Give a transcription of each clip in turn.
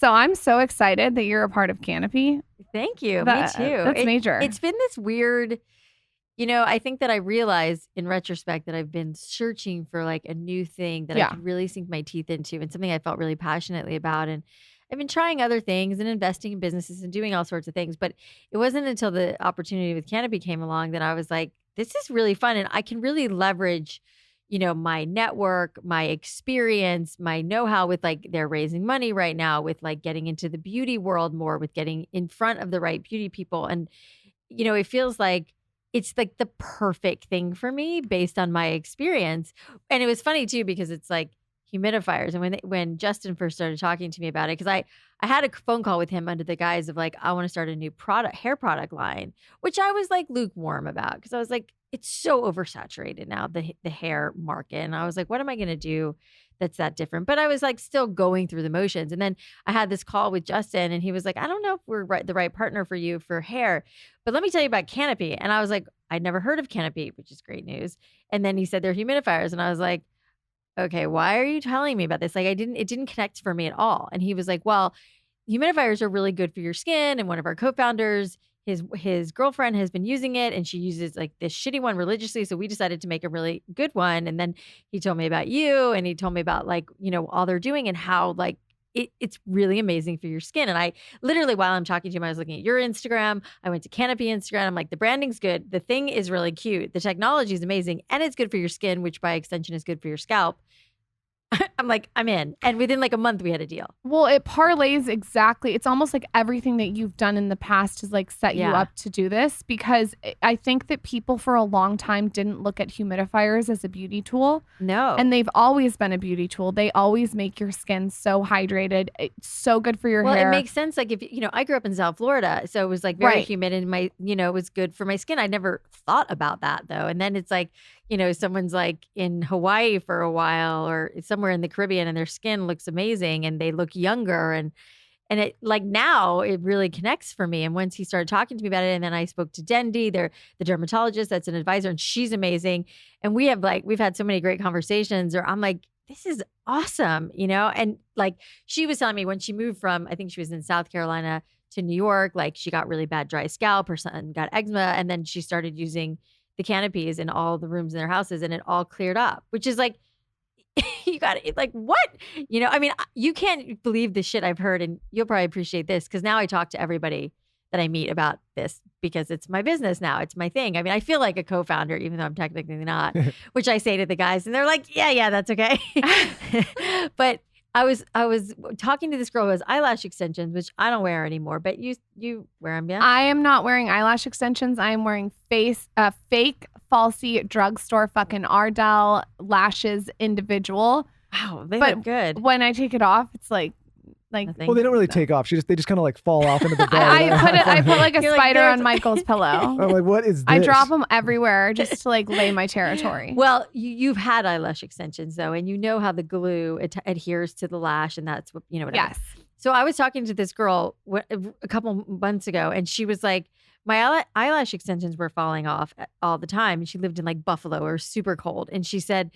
So I'm so excited that you're a part of Canopy. Thank you. Me too. That's major. It's been this weird, I think that I realized in retrospect that I've been searching for like a new thing that I could really sink my teeth into and something I felt really passionately about. And I've been trying other things and investing in businesses and doing all sorts of things. But it wasn't until the opportunity with Canopy came along that I was like, this is really fun. And I can really leverage my network, my experience, my know-how with like they're raising money right now with like getting into the beauty world more, with getting in front of the right beauty people. And, it feels like it's like the perfect thing for me based on my experience. And it was funny too, because it's like humidifiers. And when Justin first started talking to me about it, because I had a phone call with him under the guise of like, I want to start a new hair product line, which I was like lukewarm about because I was like, it's so oversaturated now, the hair market. And I was like, what am I going to do that's that different? But I was like still going through the motions. And then I had this call with Justin and he was like, I don't know if we're the right partner for you for hair, but let me tell you about Canopy. And I was like, I'd never heard of Canopy, which is great news. And then he said they're humidifiers. And I was like, okay, why are you telling me about this? Like it didn't connect for me at all. And he was like, well, humidifiers are really good for your skin. And one of our co-founders, his girlfriend has been using it and she uses like this shitty one religiously. So we decided to make a really good one. And then he told me about you and he told me about like, all they're doing and how like it's really amazing for your skin. And I literally, while I'm talking to him, I was looking at your Instagram. I went to Canopy Instagram. I'm like, the branding's good. The thing is really cute. The technology is amazing and it's good for your skin, which by extension is good for your scalp. I'm like, I'm in. And within like a month, we had a deal. Well, it parlays exactly. It's almost like everything that you've done in the past has like set you up to do this, because I think that people for a long time didn't look at humidifiers as a beauty tool. No. And they've always been a beauty tool. They always make your skin so hydrated. It's so good for your hair. Well, it makes sense. Like if, I grew up in South Florida, so it was like very humid and my, it was good for my skin. I never thought about that though. And then it's like, someone's like in Hawaii for a while or somewhere in the Caribbean and their skin looks amazing and they look younger. And it like now it really connects for me. And once he started talking to me about it, and then I spoke to Dendi, they're the dermatologist that's an advisor and she's amazing. And we've had so many great conversations or I'm like, this is awesome, And like she was telling me when she moved from, I think she was in South Carolina to New York, like she got really bad dry scalp, her son got eczema. And then she started using the canopies in all the rooms in their houses and it all cleared up, which is like, you got it. Like what? I mean, you can't believe the shit I've heard and you'll probably appreciate this because now I talk to everybody that I meet about this because it's my business now. It's my thing. I mean, I feel like a co-founder, even though I'm technically not, which I say to the guys and they're like, yeah, that's okay. But I was talking to this girl who has eyelash extensions, which I don't wear anymore, but you wear them, yeah? I am not wearing eyelash extensions. I am wearing fake falsy drugstore fucking Ardell lashes individual. Wow, they look good. When I take it off, it's like well, they don't really take off. They just kind of like fall off into the bed. I put like a spider on Michael's pillow. I'm like, what is this? I drop them everywhere just to like lay my territory. Well, you've had eyelash extensions though, and you know how the glue adheres to the lash, and that's what whatever. Yes. So I was talking to this girl a couple months ago, and she was like, my eyelash extensions were falling off all the time, and she lived in like Buffalo or super cold, and she said,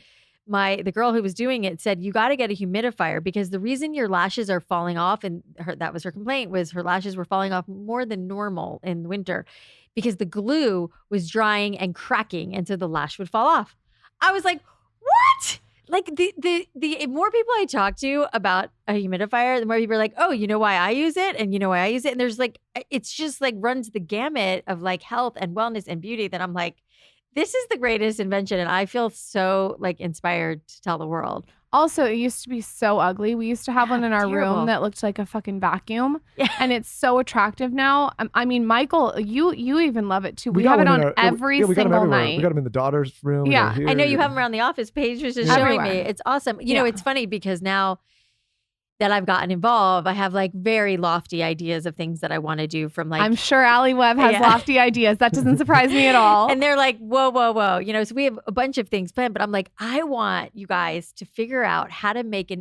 the girl who was doing it said, you got to get a humidifier because the reason your lashes are falling off, and that was her complaint, was her lashes were falling off more than normal in winter because the glue was drying and cracking, and so the lash would fall off. I was like, what? Like the more people I talk to about a humidifier, the more people are like, oh, you know why I use it? And you know why I use it? And there's like, it's just like runs the gamut of like health and wellness and beauty that I'm like, this is the greatest invention. And I feel so like inspired to tell the world. Also, it used to be so ugly. We used to have one in our room that looked like a fucking vacuum. Yeah. And it's so attractive now. I mean, Michael, you even love it too. We have it on every single night. We got them in the daughter's room. Yeah. I know you have them around the office. Paige was just showing me. It's awesome. You know, it's funny because now that I've gotten involved, I have like very lofty ideas of things that I want to do from like. I'm sure Alli Webb has lofty ideas. That doesn't surprise me at all. And they're like, whoa. So we have a bunch of things planned, but I'm like, I want you guys to figure out how to make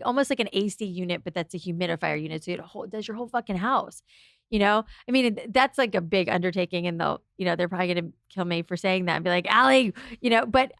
almost like an AC unit, but that's a humidifier unit. So it does your whole fucking house. You know, I mean, that's like a big undertaking, and they're probably going to kill me for saying that and be like, Alli, but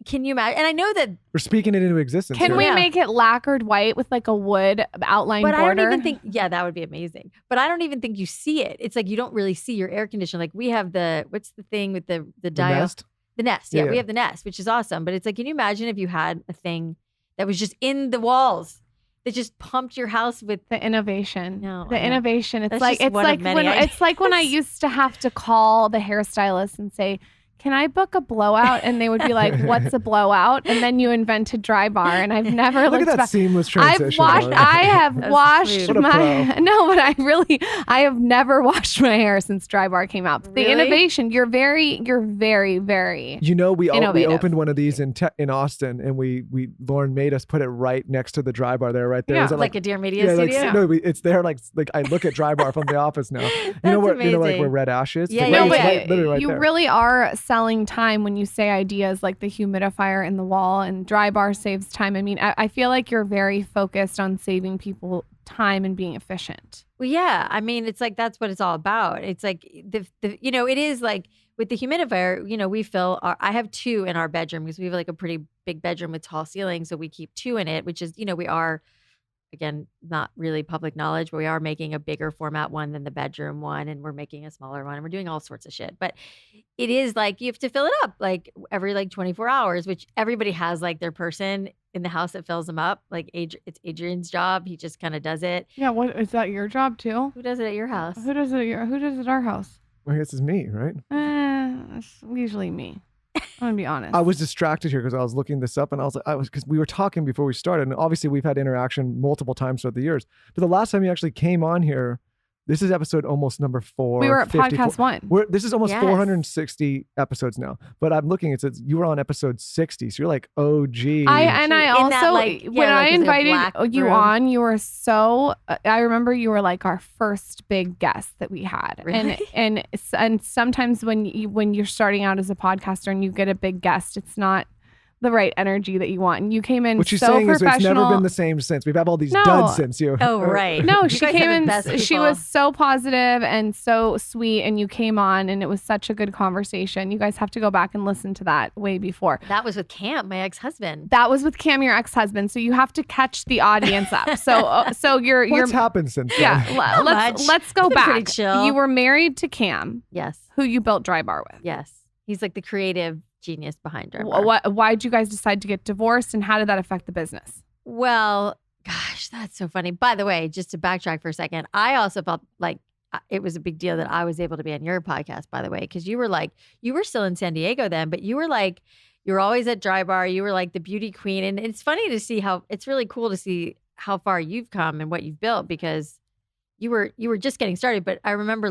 can you imagine? And I know that we're speaking it into existence. Can we make it lacquered white with like a wood outline border? I don't even think, that would be amazing. But I don't even think you see it. It's like, you don't really see your air conditioner. Like we have what's the thing with the dial? Nest? The Nest. Yeah, we have the Nest, which is awesome. But it's like, can you imagine if you had a thing that was just in the walls that just pumped your house with the innovation? No, the innovation. It's That's like when I used to have to call the hairstylist and say, can I book a blowout? And they would be like, what's a blowout? And then you invented Drybar, and I've never look looked at that back. seamless transition. I have washed my no, but I have never washed my hair since Drybar came out. The innovation, you're very, very. We opened one of these in Austin, and Lauren made us put it right next to the Drybar there, right there. Yeah, like a Dear Media studio. No, it's there. Like I look at Drybar from the office now. Where Red Ash is. Yeah, literally right you there. really are selling time when you say ideas like the humidifier in the wall and Drybar saves time. I mean, I feel like you're very focused on saving people time and being efficient. Well, yeah. I mean, it's like, that's what it's all about. It's like, it is like with the humidifier, we fill I have 2 in our bedroom because we have like a pretty big bedroom with tall ceilings. So we keep 2 in it, which is, we are, again, not really public knowledge, but we are making a bigger format one than the bedroom one, and we're making a smaller one, and we're doing all sorts of shit. But it is like you have to fill it up like every 24 hours, which everybody has like their person in the house that fills them up. Like it's Adrian's job. He just kind of does it. Yeah, what is that your job too? Who does it at your house? Who does it at our house? I guess it's me, right? It's usually me. I'm gonna be honest. I was distracted here because I was looking this up, and because we were talking before we started, and obviously we've had interaction multiple times throughout the years. But the last time you actually came on here, this is episode almost number 4. We were at podcast 1. This is almost 460 episodes now. But I'm looking, it says you were on episode 60, so you're like OG. When I invited you on, you were so. I remember you were like our first big guest that we had, really? and sometimes when you're starting out as a podcaster and you get a big guest, it's not the right energy that you want. And you came in what she's so saying professional. Is it's never been the same since. We've had all these duds since you. Oh, right. No, she came in. She was so positive and so sweet, and you came on, and it was such a good conversation. You guys have to go back and listen to that way before. That was with Cam, my ex-husband. That was with Cam, your ex-husband. So you have to catch the audience up. So you're what's happened since then? Yeah, let's go back. Pretty chill. You were married to Cam. Yes. Who you built Drybar with. Yes. He's like the creative genius behind Drybar. Why did you guys decide to get divorced, and how did that affect the business? Well, gosh, that's so funny. By the way, just to backtrack for a second, I also felt like it was a big deal that I was able to be on your podcast, by the way, because you were still in San Diego then, but you were always at Drybar. You were like the beauty queen. And it's funny to see it's really cool to see how far you've come and what you've built, because you were just getting started, but I remember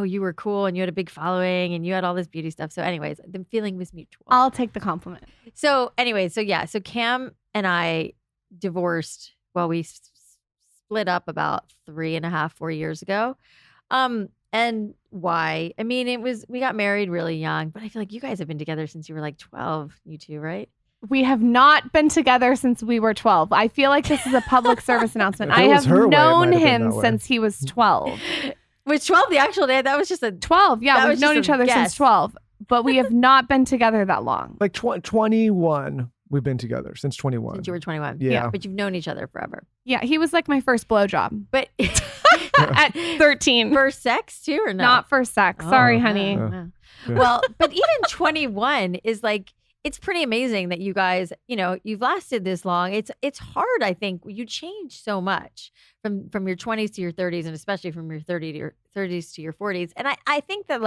you were cool and you had a big following and you had all this beauty stuff. So anyways, the feeling was mutual. I'll take the compliment. So anyway, so Cam and I divorced. Well, we split up about 3.5, 4 years ago. And why? I mean, we got married really young, but I feel like you guys have been together since you were like 12, you two, right? We have not been together since we were 12. I feel like this is a public service announcement. I have known him since he was 12. Was 12 the actual day? That was just a 12. Yeah, we've known each other since 12, but we have not been together that long. Like 21. We've been together since 21. Since you were 21. Yeah. But you've known each other forever. Yeah, he was like my first blowjob. But at 13. For sex too, or no? Not for sex. Sorry, honey. Yeah. Well, but even 21 is like, it's pretty amazing that you guys, you've lasted this long. It's hard, I think. You change so much from your 20s to your 30s, and especially from your 30s to your 40s. And I think that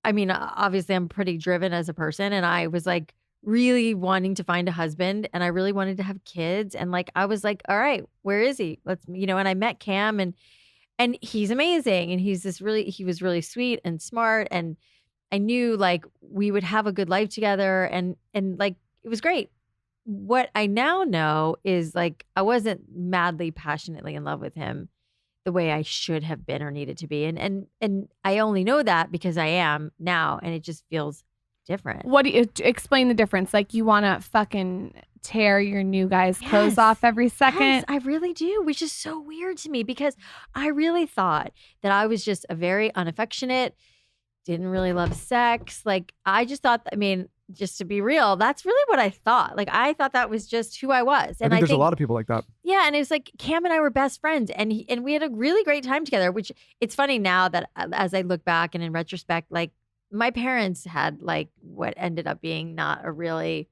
obviously I'm pretty driven as a person, and I was like really wanting to find a husband, and I really wanted to have kids. And I was like, all right, where is he? And I met Cam, and he's amazing. And he was really sweet and smart, and I knew we would have a good life together, and it was great. What I now know is I wasn't madly, passionately in love with him the way I should have been or needed to be. And I only know that because I am now, and it just feels different. What do you explain the difference? Like you want to fucking tear your new guy's clothes off every second? Yes, I really do, which is so weird to me because I really thought that I was just a very unaffectionate, didn't really love sex. Like I just thought, just to be real, that's really what I thought. Like I thought that was just who I was. And I think there's a lot of people like that. Yeah, and it was like Cam and I were best friends, and we had a really great time together. Which it's funny now that as I look back and in retrospect, like my parents had like what ended up being not a really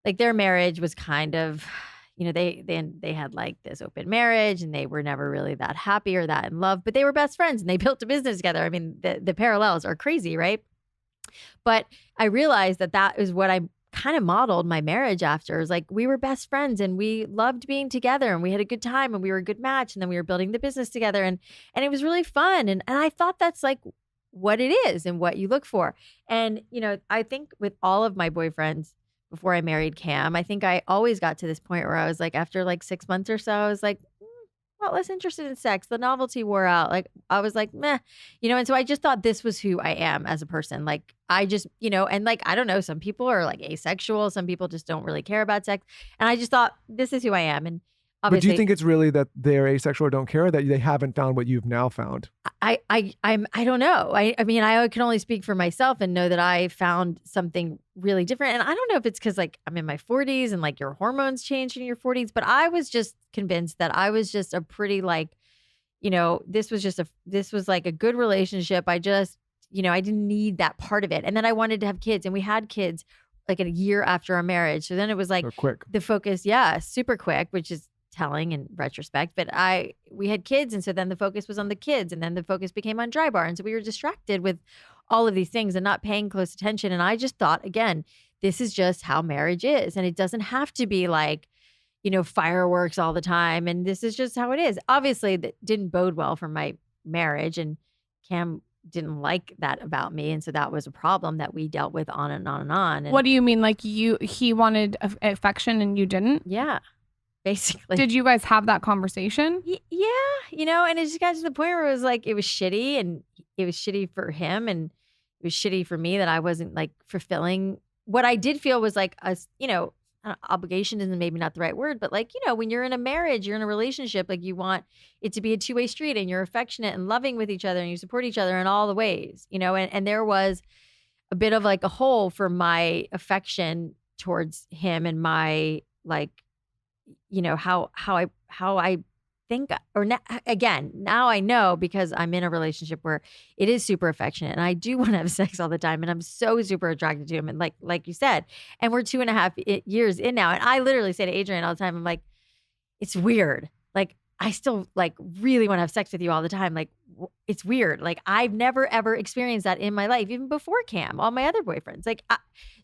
like their marriage was kind of, they had like this open marriage and they were never really that happy or that in love, but they were best friends and they built a business together. I mean, the parallels are crazy, right? But I realized that is what I kind of modeled my marriage after. Is like we were best friends and we loved being together and we had a good time and we were a good match and then we were building the business together and it was really fun. And I thought that's like what it is and what you look for. And, I think with all of my boyfriends, before I married Cam, I think I always got to this point where I was like, after like 6 months or so, I was like, not less interested in sex. The novelty wore out. Like I was like, meh, and so I just thought this was who I am as a person. Like I just, and like, I don't know, some people are like asexual. Some people just don't really care about sex. And I just thought this is who I am. And obviously, but do you think it's really that they're asexual or don't care, or that they haven't found what you've now found? I don't know. I mean, I can only speak for myself and know that I found something really different. And I don't know if it's because like I'm in my 40s and like your hormones change in your 40s, but I was just convinced that I was just a pretty like, this was like a good relationship. I just, I didn't need that part of it. And then I wanted to have kids and we had kids like a year after our marriage. So then it was like the focus, super quick, which is telling in retrospect, but we had kids, and so then the focus was on the kids, and then the focus became on Drybar, and so we were distracted with all of these things and not paying close attention. And I just thought, again, this is just how marriage is, and it doesn't have to be like, fireworks all the time, and this is just how it is. Obviously, that didn't bode well for my marriage, and Cam didn't like that about me, and so that was a problem that we dealt with on and on and on. And what do you mean? Like he wanted affection and you didn't? Yeah. Basically. Did you guys have that conversation? Yeah, and it just got to the point where it was like, it was shitty, and it was shitty for him, and it was shitty for me that I wasn't like fulfilling. What I did feel was like obligation isn't maybe not the right word, but like, when you're in a marriage, you're in a relationship, like you want it to be a two-way street and you're affectionate and loving with each other and you support each other in all the ways, and there was a bit of like a hole for my affection towards him and my like, how I think, or again, now I know because I'm in a relationship where it is super affectionate and I do want to have sex all the time and I'm so super attracted to him. And like you said, and we're 2.5 years in now. And I literally say to Adrian all the time, I'm like, it's weird. Like, I still like really want to have sex with you all the time. Like, it's weird. Like, I've never ever experienced that in my life, even before Cam, all my other boyfriends. Like,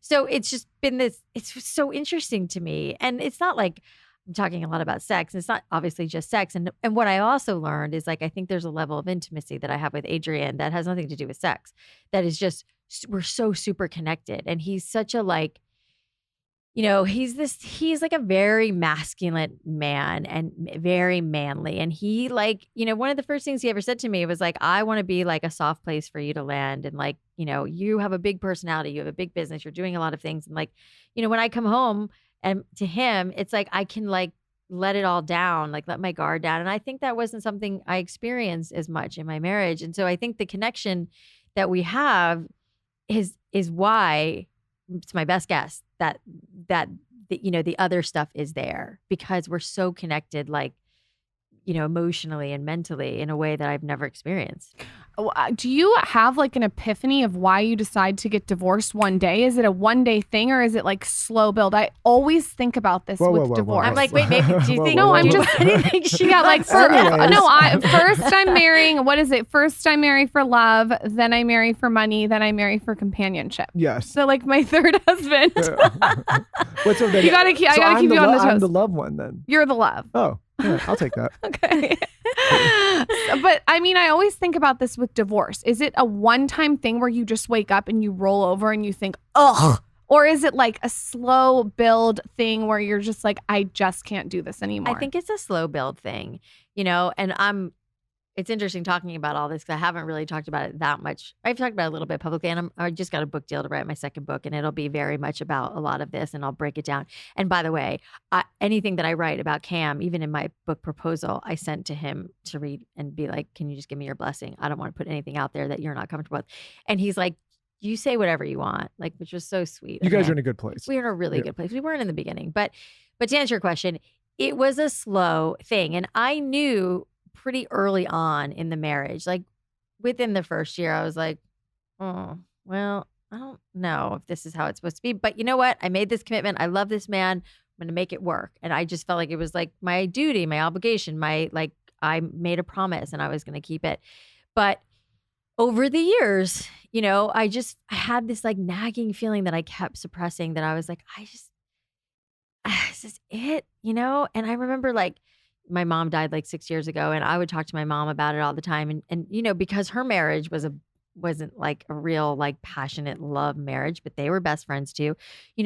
so it's just been it's so interesting to me. And it's not like I'm talking a lot about sex. And it's not obviously just sex. And what I also learned is like, I think there's a level of intimacy that I have with Adrian that has nothing to do with sex. That is just, we're so super connected. And he's such a like, he's like a very masculine man and very manly. And he like, one of the first things he ever said to me was like, I want to be like a soft place for you to land. And like, you have a big personality, you have a big business, you're doing a lot of things. And like, when I come home and to him, it's like, I can like let it all down, like let my guard down. And I think that wasn't something I experienced as much in my marriage. And so I think the connection that we have is why, it's my best guess that the other stuff is there because we're so connected, like, emotionally and mentally in a way that I've never experienced. Do you have like an epiphany of why you decide to get divorced one day? Is it a one-day thing or is it like slow build? I always think about this with divorce. I'm like, wait, maybe do you think? No, I'm just yeah, like first I'm marrying. What is it? First I marry for love, then I marry for money, then I marry for companionship. Yes. So like my third husband. What's up, I gotta keep you on the toes. I'm the love one then. You're the love. Oh. Yeah, I'll take that. Okay. But I mean, I always think about this with divorce. Is it a one-time thing where you just wake up and you roll over and you think, ugh? Or is it like a slow build thing where you're just like, I just can't do this anymore? I think it's a slow build thing, and I'm it's interesting talking about all this because I haven't really talked about it that much. I've talked about it a little bit publicly, and I just got a book deal to write my second book, and it'll be very much about a lot of this, and I'll break it down. And by the way, anything that I write about Cam, even in my book proposal, I sent to him to read and be like, can you just give me your blessing? I don't want to put anything out there that you're not comfortable with. And he's like, you say whatever you want, like, which was so sweet. You guys are in a good place. We're in a really good place. We weren't in the beginning, but to answer your question, it was a slow thing. And I knew pretty early on in the marriage, like within the first year, I was like, oh, well, I don't know if this is how it's supposed to be. But you know what? I made this commitment. I love this man. I'm going to make it work. And I just felt like it was like my duty, my obligation, I made a promise and I was going to keep it. But over the years, I had this like nagging feeling that I kept suppressing, that I was like, is this it? And I remember like my mom died like 6 years ago, and I would talk to my mom about it all the time. And because her marriage wasn't like a real like passionate love marriage, but they were best friends too.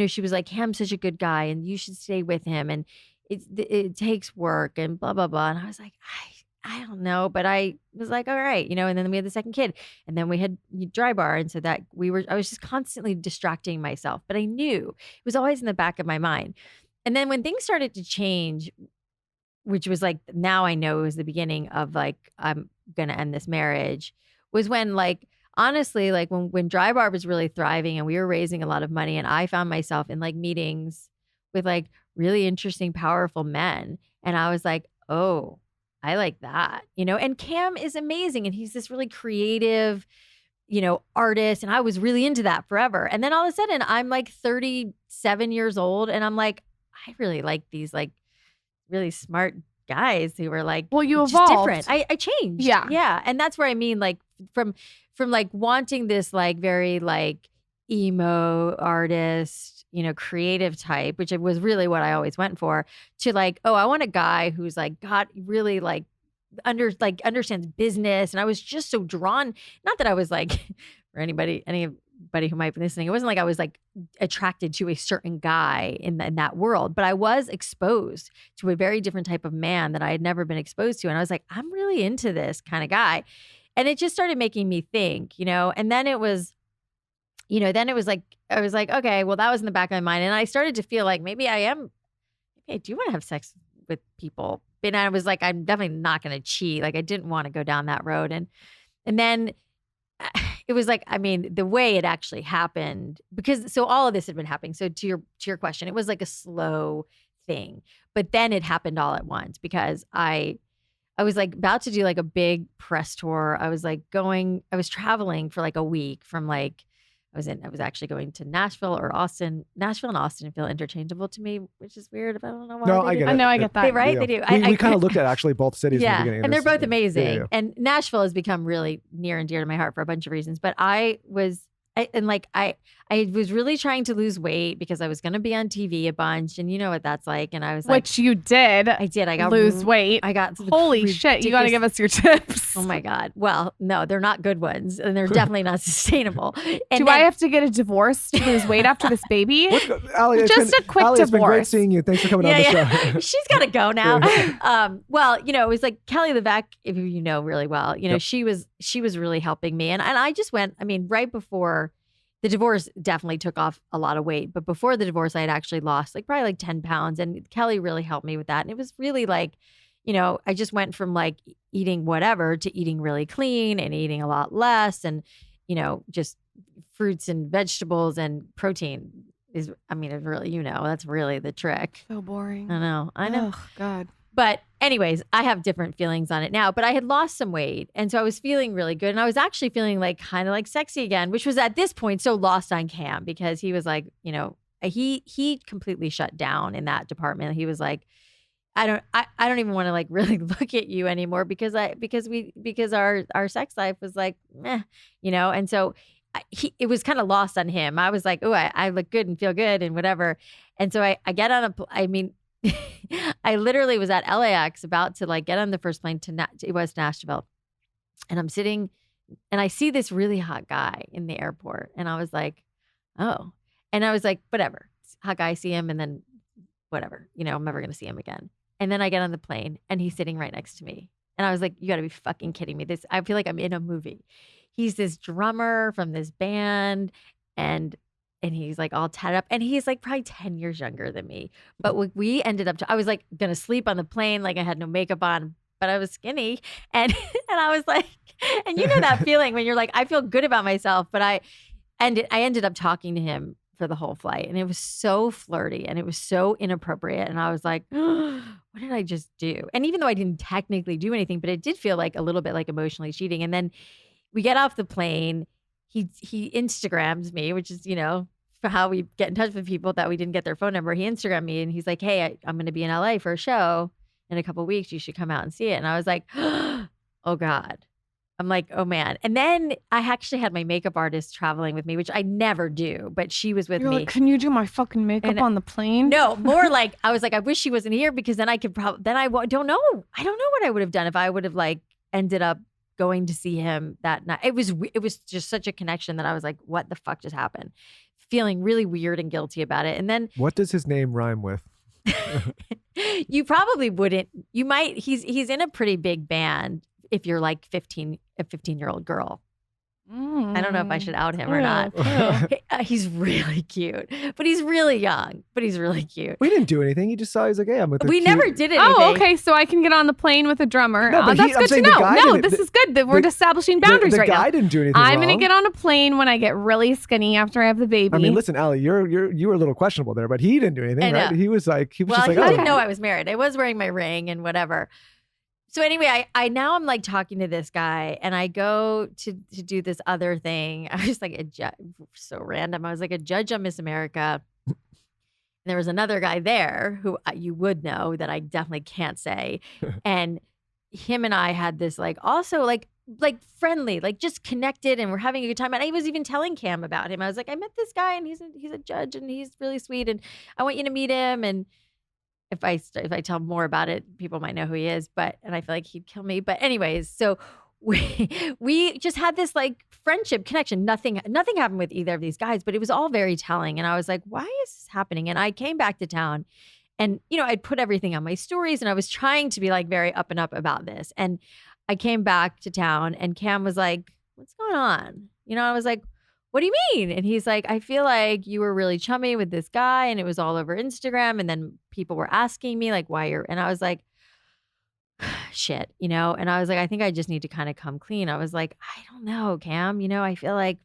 She was like, Cam's such a good guy and you should stay with him. And it takes work and blah, blah, blah. And I was like, I don't know, but I was like, all right, and then we had the second kid, and then we had Drybar. And so that I was just constantly distracting myself, but I knew it was always in the back of my mind. And then when things started to change, which was like, now I know it was the beginning of like, I'm going to end this marriage, was when like, honestly, like when Drybar was really thriving and we were raising a lot of money, and I found myself in like meetings with like really interesting, powerful men. And I was like, oh, I like that, and Cam is amazing. And he's this really creative, artist. And I was really into that forever. And then all of a sudden I'm like 37 years old. And I'm like, I really like these like really smart guys who were like, well, you just evolved. different. I changed. Yeah. Yeah. And that's where I mean, like from like wanting this like very like emo artist, creative type, which was really what I always went for, to like, oh, I want a guy who's like got really like understands business. And I was just so drawn, not that I was like, for anybody who might be listening, it wasn't like I was like attracted to a certain guy in that world, but I was exposed to a very different type of man that I had never been exposed to. And I was like, I'm really into this kind of guy. And it just started making me think, and then it was, like, I was like, okay, well, that was in the back of my mind. And I started to feel like maybe I do want to have sex with people. And I was like, I'm definitely not going to cheat. Like I didn't want to go down that road. And then it was like, I mean, the way it actually happened, because so all of this had been happening. So to your question, it was like a slow thing, but then it happened all at once because I was like about to do like a big press tour. I was traveling for like a week from like, I was actually going to Nashville or Austin. Nashville and Austin feel interchangeable to me, which is weird. But I don't know why. No, I get it. I know, I get that. They do. We kind of looked at actually both cities in the beginning. And they're both amazing. Yeah. And Nashville has become really near and dear to my heart for a bunch of reasons. But I was really trying to lose weight because I was going to be on TV a bunch, and you know what that's like. And I was like, which you did. I did. I got lose weight. I got holy shit. You got to give us your tips. Oh my God. Well, no, they're not good ones, and they're definitely not sustainable. And Do I have to get a divorce to lose weight after this baby? Alli, a quick Alli, divorce. It's been great seeing you. Thanks for coming on the show. She's got to go now. Well, it was like Kelly Levesque, if you know really well, Yep. she was really helping me, and I just went. I mean, right before. The divorce definitely took off a lot of weight, but before the divorce, I had actually lost like probably like 10 pounds, and Kelly really helped me with that. And it was really like, I just went from like eating whatever to eating really clean and eating a lot less, and just fruits and vegetables and protein is, I mean, it's really, that's really the trick. So boring. I know. Oh God. But anyways, I have different feelings on it now, but I had lost some weight. And so I was feeling really good. And I was actually feeling like kind of like sexy again, which was at this point so lost on Cam, because he was like, he completely shut down in that department. He was like, I don't even want to like really look at you anymore because our sex life was like, meh, and so it was kind of lost on him. I was like, oh, I look good and feel good and whatever. And so I get on I literally was at LAX about to like get on the first plane to West Nashville, and I'm sitting and I see this really hot guy in the airport, and I was like, oh, and I was like, whatever, hot guy, see him, and then whatever, I'm never going to see him again. And then I get on the plane and he's sitting right next to me, And I was like, you got to be fucking kidding me. I feel like I'm in a movie. He's this drummer from this band, and he's like all tatted up, and he's like probably 10 years younger than me. But we ended up, I was like going to sleep on the plane, like I had no makeup on, but I was skinny. And I was like, and you know that feeling when you're like, I feel good about myself, but I ended up talking to him for the whole flight, and it was so flirty and it was so inappropriate. And I was like, what did I just do? And even though I didn't technically do anything, but it did feel like a little bit like emotionally cheating. And then we get off the plane. He Instagrams me, which is, for how we get in touch with people that we didn't get their phone number. He Instagrammed me and he's like, hey, I'm going to be in LA for a show in a couple of weeks. You should come out and see it. And I was like, oh God. I'm like, oh man. And then I actually had my makeup artist traveling with me, which I never do, but she was with me. Like, can you do my fucking makeup on the plane? No, more like, I was like, I wish she wasn't here, because then I could probably, then I don't know. I don't know what I would have done if I would have like ended up going to see him that night. It was just such a connection that I was like, what the fuck just happened? Feeling really weird and guilty about it. And then what does his name rhyme with? You probably wouldn't. You might. He's in a pretty big band if you're like a 15-year-old girl. I don't know if I should out him or not. He's really cute, but he's really young, but he's really cute. We didn't do anything. He just saw, he's like, hey, I'm with We never did anything. Oh, okay. So I can get on the plane with a drummer. No, but that's good to know. No, this is good that we're establishing boundaries right now. The guy didn't do anything I'm wrong. going to get on a plane when I get really skinny after I have the baby. I mean, listen, Alli, you were a little questionable there, but he didn't do anything, right? He was just like, he didn't know I was married. I was wearing my ring and whatever. So anyway, I now I'm like talking to this guy, and I go to do this other thing. I was like so random. I was like a judge on Miss America. And there was another guy there who you would know that I definitely can't say. And him and I had this like also like friendly, like just connected, and we're having a good time. And I was even telling Cam about him. I was like, I met this guy, and he's a judge, and he's really sweet, and I want you to meet him. And if I tell more about it, people might know who he is, and I feel like he'd kill me. But anyways, so we just had this like friendship connection. Nothing happened with either of these guys, but it was all very telling. And I was like, why is this happening? And I came back to town, and I'd put everything on my stories, and I was trying to be like very up and up about this. And I came back to town, and Cam was like, what's going on? I was like, what do you mean? And he's like, I feel like you were really chummy with this guy, and it was all over Instagram. And then people were asking me like, and I was like, shit, and I was like, I think I just need to kind of come clean. I was like, I don't know, Cam, I feel like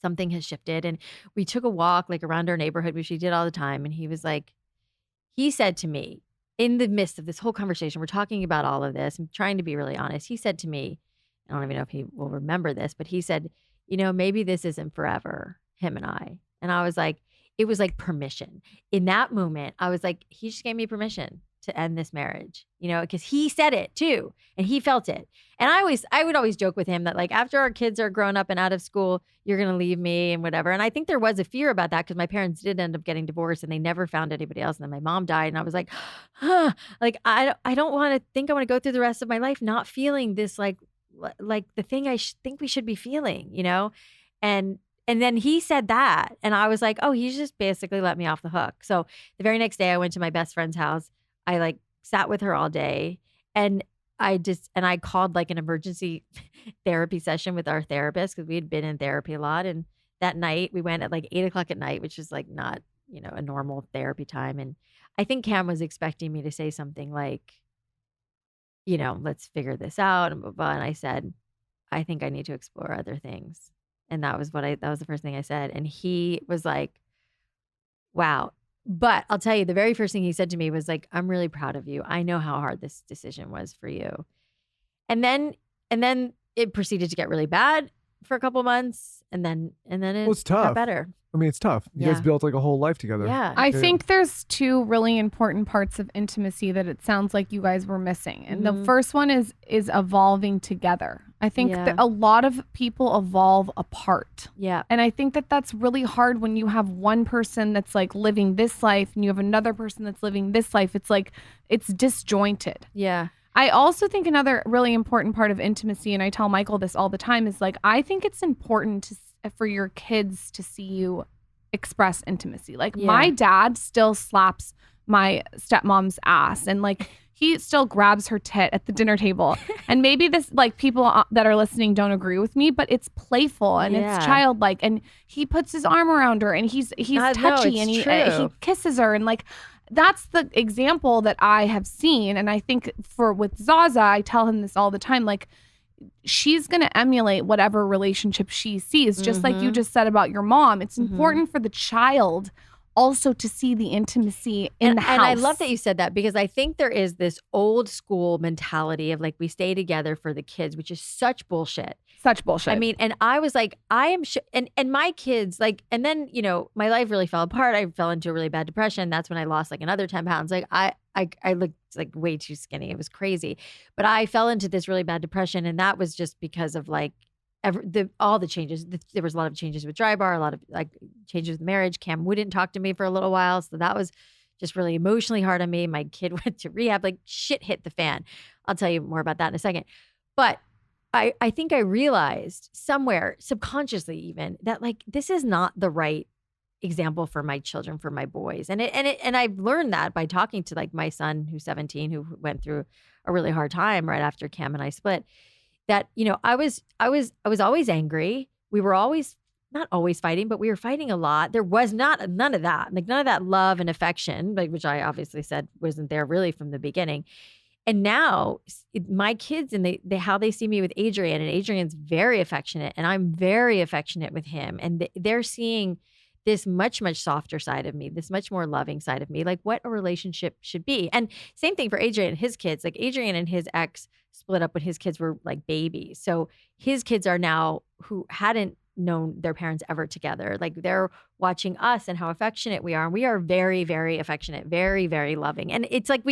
something has shifted. And we took a walk like around our neighborhood, which we did all the time. And he said to me in the midst of this whole conversation, we're talking about all of this, I'm trying to be really honest. He said to me, I don't even know if he will remember this, but he said, maybe this isn't forever, him and I. And I was like, it was like permission. In that moment, I was like, he just gave me permission to end this marriage, because he said it too, and he felt it. And I would always joke with him that like, after our kids are grown up and out of school, you're going to leave me and whatever. And I think there was a fear about that, because my parents did end up getting divorced, and they never found anybody else. And then my mom died, and I was like, like, I don't want to think I want to go through the rest of my life not feeling this like the thing I think we should be feeling, and then he said that, and I was like, oh, he's just basically let me off the hook. So the very next day I went to my best friend's house. I like sat with her all day, and I called like an emergency therapy session with our therapist, because we had been in therapy a lot. And that night we went at like 8:00 at night, which is like not, a normal therapy time. And I think Cam was expecting me to say something like, let's figure this out and blah, blah. And I said, I think I need to explore other things. And that was the first thing I said. And he was like, wow. But I'll tell you, the very first thing he said to me was like, I'm really proud of you. I know how hard this decision was for you. And then it proceeded to get really bad for a couple months. And then it was tough. got better. I mean, it's tough. You guys built like a whole life together. Yeah. I think there's two really important parts of intimacy that it sounds like you guys were missing. And the first one is evolving together. I think that a lot of people evolve apart. Yeah. And I think that that's really hard when you have one person that's like living this life and you have another person that's living this life. It's like, it's disjointed. Yeah. I also think another really important part of intimacy, and I tell Michael this all the time, is like, I think it's important for your kids to see you express intimacy. Like my dad still slaps my stepmom's ass, and like he still grabs her tit at the dinner table. And maybe this, like, people that are listening don't agree with me, but it's playful and it's childlike. And he puts his arm around her and he's touchy and he kisses her. And like, that's the example that I have seen. And I think with Zaza, I tell him this all the time, like, she's going to emulate whatever relationship she sees, just like you just said about your mom. It's important for the child also to see the intimacy in the house. And I love that you said that, because I think there is this old school mentality of like, we stay together for the kids, which is such bullshit. Such bullshit. I mean, and I was like, I am and my kids, like, and then, you know, my life really fell apart. I fell into a really bad depression. That's when I lost like another 10 pounds. Like I looked like way too skinny. It was crazy. But I fell into this really bad depression. And that was just because of like all the changes. There was a lot of changes with Drybar, a lot of like changes with marriage. Cam wouldn't talk to me for a little while. So that was just really emotionally hard on me. My kid went to rehab, like shit hit the fan. I'll tell you more about that in a second. But I think I realized somewhere subconsciously even that like, this is not the right example for my children, for my boys. And I've learned that by talking to like my son who's 17, who went through a really hard time right after Cam and I split, that, you know, I was always angry. We were always, not always fighting, but we were fighting a lot. There was none of that, like none of that love and affection, like, which I obviously said wasn't there really from the beginning. And now my kids and they how they see me with Adrian, and Adrian's very affectionate and I'm very affectionate with him. And they're seeing this much, much softer side of me, this much more loving side of me, like what a relationship should be. And same thing for Adrian and his kids. Like Adrian and his ex split up when his kids were like babies. So his kids are now, who hadn't known their parents ever together, like they're watching us and how affectionate we are. And we are very, very affectionate, very, very loving. And it's like,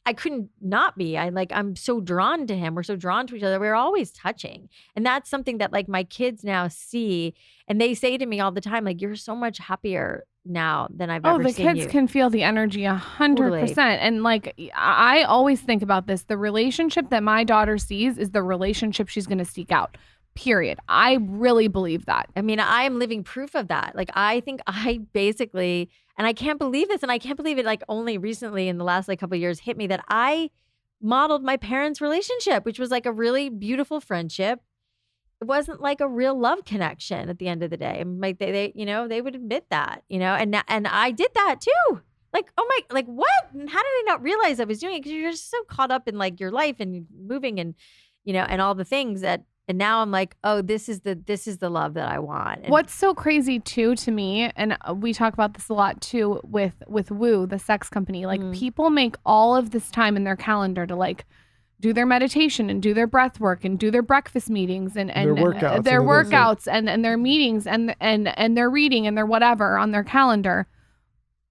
I couldn't not be. I'm so drawn to him. We're so drawn to each other. We're always touching. And that's something that like my kids now see. And they say to me all the time, like, you're so much happier now than I've ever seen you. Oh, the kids can feel the energy 100%. Totally. And like, I always think about this. The relationship that my daughter sees is the relationship she's going to seek out. Period. I really believe that. I mean, I am living proof of that. Like, I think I basically, and I can't believe this, and I can't believe it, like only recently in the last like couple of years hit me that I modeled my parents' relationship, which was like a really beautiful friendship. It wasn't like a real love connection at the end of the day. And like they you know, they would admit that, you know, and I did that too. Like, oh my, like what? And how did I not realize I was doing it? Because you're just so caught up in like your life and moving and, you know, and all the things that. And now I'm like, oh, this is the love that I want. And what's so crazy too to me, and we talk about this a lot too with Woo, the sex company, like people make all of this time in their calendar to like do their meditation and do their breath work and do their breakfast meetings and their workouts and their meetings and their reading and their whatever on their calendar.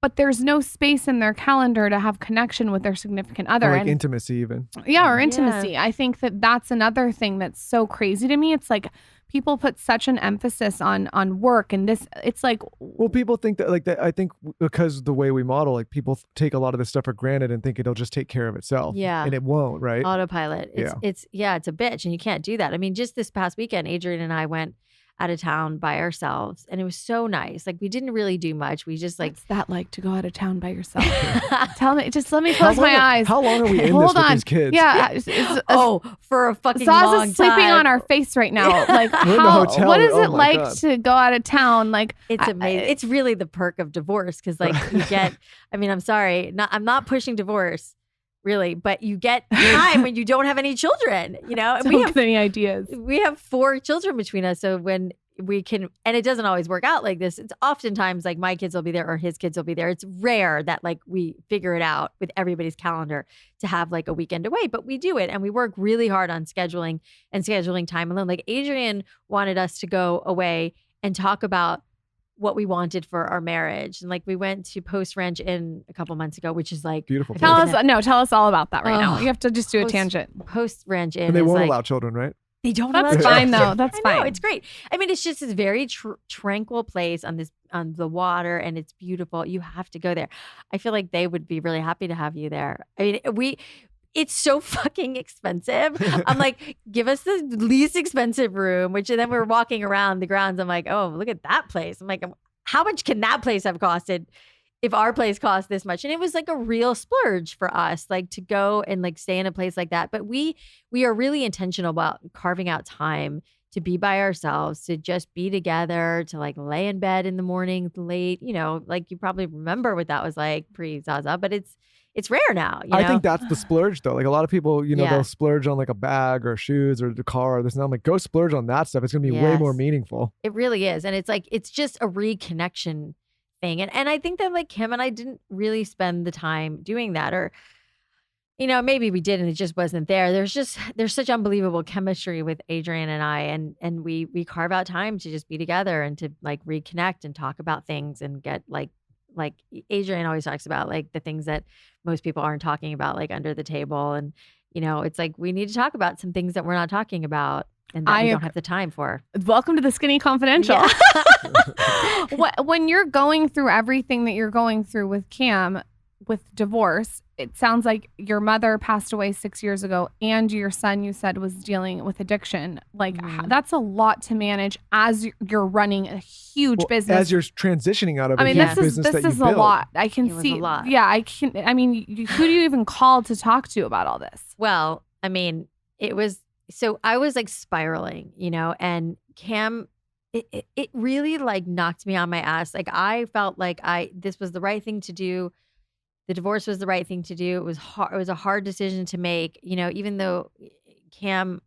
But there's no space in their calendar to have connection with their significant other. Or like intimacy even. Yeah, or intimacy. Yeah. I think that's another thing that's so crazy to me. It's like people put such an emphasis on work and this, it's like. Well, people think that like that. I think because the way we model, like people take a lot of this stuff for granted and think it'll just take care of itself. Yeah. And it won't, right? Autopilot. It's a bitch and you can't do that. I mean, just this past weekend, Adrian and I went out of town by ourselves and it was so nice. Like we didn't really do much. We just like. What's that like to go out of town by yourself? Tell me, just let me close my eyes. How long are we in this with these kids? Yeah. For a fucking Zaza's long time. sleeping on our face right now. Like what is it like to go out of town? Like it's amazing. It's really the perk of divorce. Cause like you get, I mean, I'm sorry, I'm not pushing divorce. Really, but you get time when you don't have any children, you know? And we have any ideas. We have 4 children between us. So when we can, and it doesn't always work out like this. It's oftentimes like my kids will be there or his kids will be there. It's rare that like we figure it out with everybody's calendar to have like a weekend away, but we do it. And we work really hard on scheduling time alone. Like Adrian wanted us to go away and talk about what we wanted for our marriage. And like we went to Post Ranch Inn a couple months ago, which is like beautiful. Tell us all about that right now. You have to just do a tangent. Post Ranch Inn. And they won't allow children, right? They don't. That's fine though. That's fine. No, it's great. I mean, it's just this very tranquil place on the water, and it's beautiful. You have to go there. I feel like they would be really happy to have you there. I mean, it's so fucking expensive. I'm like, give us the least expensive room, which then we're walking around the grounds. I'm like, oh, look at that place. I'm like, how much can that place have costed if our place cost this much. And it was like a real splurge for us, like to go and like stay in a place like that. But we are really intentional about carving out time to be by ourselves, to just be together, to like lay in bed in the morning late, like you probably remember what that was like pre-Zaza, but it's rare now. I think that's the splurge though. Like a lot of people, they'll splurge on like a bag or shoes or the car or this and that. I'm like, go splurge on that stuff. It's going to be way more meaningful. It really is. And it's like, it's just a reconnection thing. And I think that like Kim and I didn't really spend the time doing that, or maybe we did and it just wasn't there. There's such unbelievable chemistry with Adrian and I, and we carve out time to just be together and to like reconnect and talk about things and get like Adrian always talks about like the things that most people aren't talking about, like under the table. And, it's like, we need to talk about some things that we're not talking about and that we don't have the time for. Welcome to the Skinny Confidential. Yeah. When you're going through everything that you're going through with Cam, with divorce, it sounds like your mother passed away 6 years ago and your son, you said, was dealing with addiction. Like that's a lot to manage as you're running a huge business. As you're transitioning out of a huge business that you built. This is a lot. I can see. Yeah, I can. I mean, who do you even call to talk to about all this? Well, I mean, so I was like spiraling, and Cam, it really like knocked me on my ass. Like I felt like this was the right thing to do. The divorce was the right thing to do. It was hard. It was a hard decision to make, even though Cam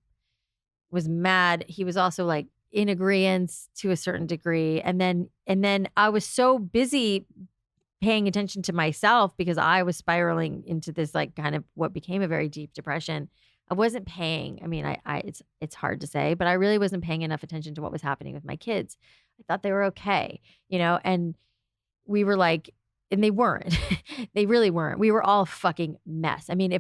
was mad, he was also like in agreement to a certain degree. And then I was so busy paying attention to myself because I was spiraling into this like kind of what became a very deep depression. I wasn't paying. I mean, it's hard to say, but I really wasn't paying enough attention to what was happening with my kids. I thought they were okay, and we were like, and they weren't. They really weren't. We were all a fucking mess. I mean,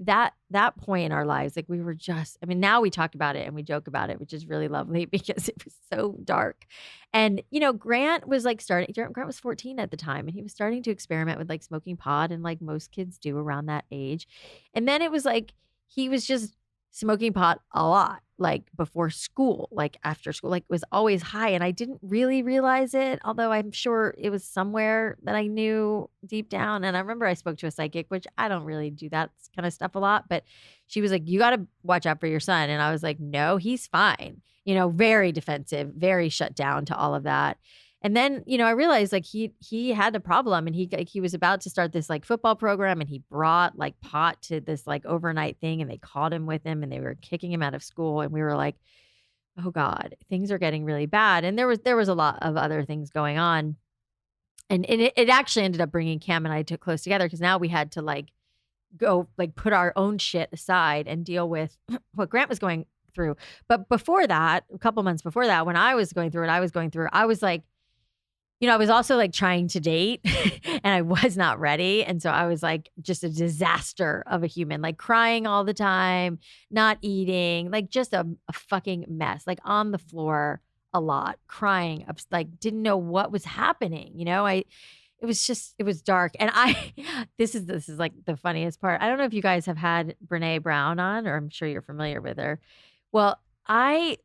that point in our lives, like we were just, I mean, now we talk about it and we joke about it, which is really lovely because it was so dark. And, Grant was like Grant was 14 at the time, and he was starting to experiment with like smoking pot, and like most kids do around that age. And then it was like, he was just smoking pot a lot, like before school, like after school, like was always high. And I didn't really realize it, although I'm sure it was somewhere that I knew deep down. And I remember I spoke to a psychic, which I don't really do that kind of stuff a lot, but she was like, you got to watch out for your son. And I was like, no, he's fine. Very defensive, very shut down to all of that. And then, I realized like he had a problem, and he was about to start this like football program, and he brought like pot to this like overnight thing, and they caught him with him, and they were kicking him out of school. And we were like, oh God, things are getting really bad. And there was a lot of other things going on. And it actually ended up bringing Cam and I close together, because now we had to like go like put our own shit aside and deal with what Grant was going through. But before that, a couple months before that, when I was going through it, I was like, I was also like trying to date and I was not ready. And so I was like just a disaster of a human, like crying all the time, not eating, like just a fucking mess, like on the floor a lot, crying, like didn't know what was happening. It was dark. And this is like the funniest part. I don't know if you guys have had Brene Brown on, or I'm sure you're familiar with her. Well, I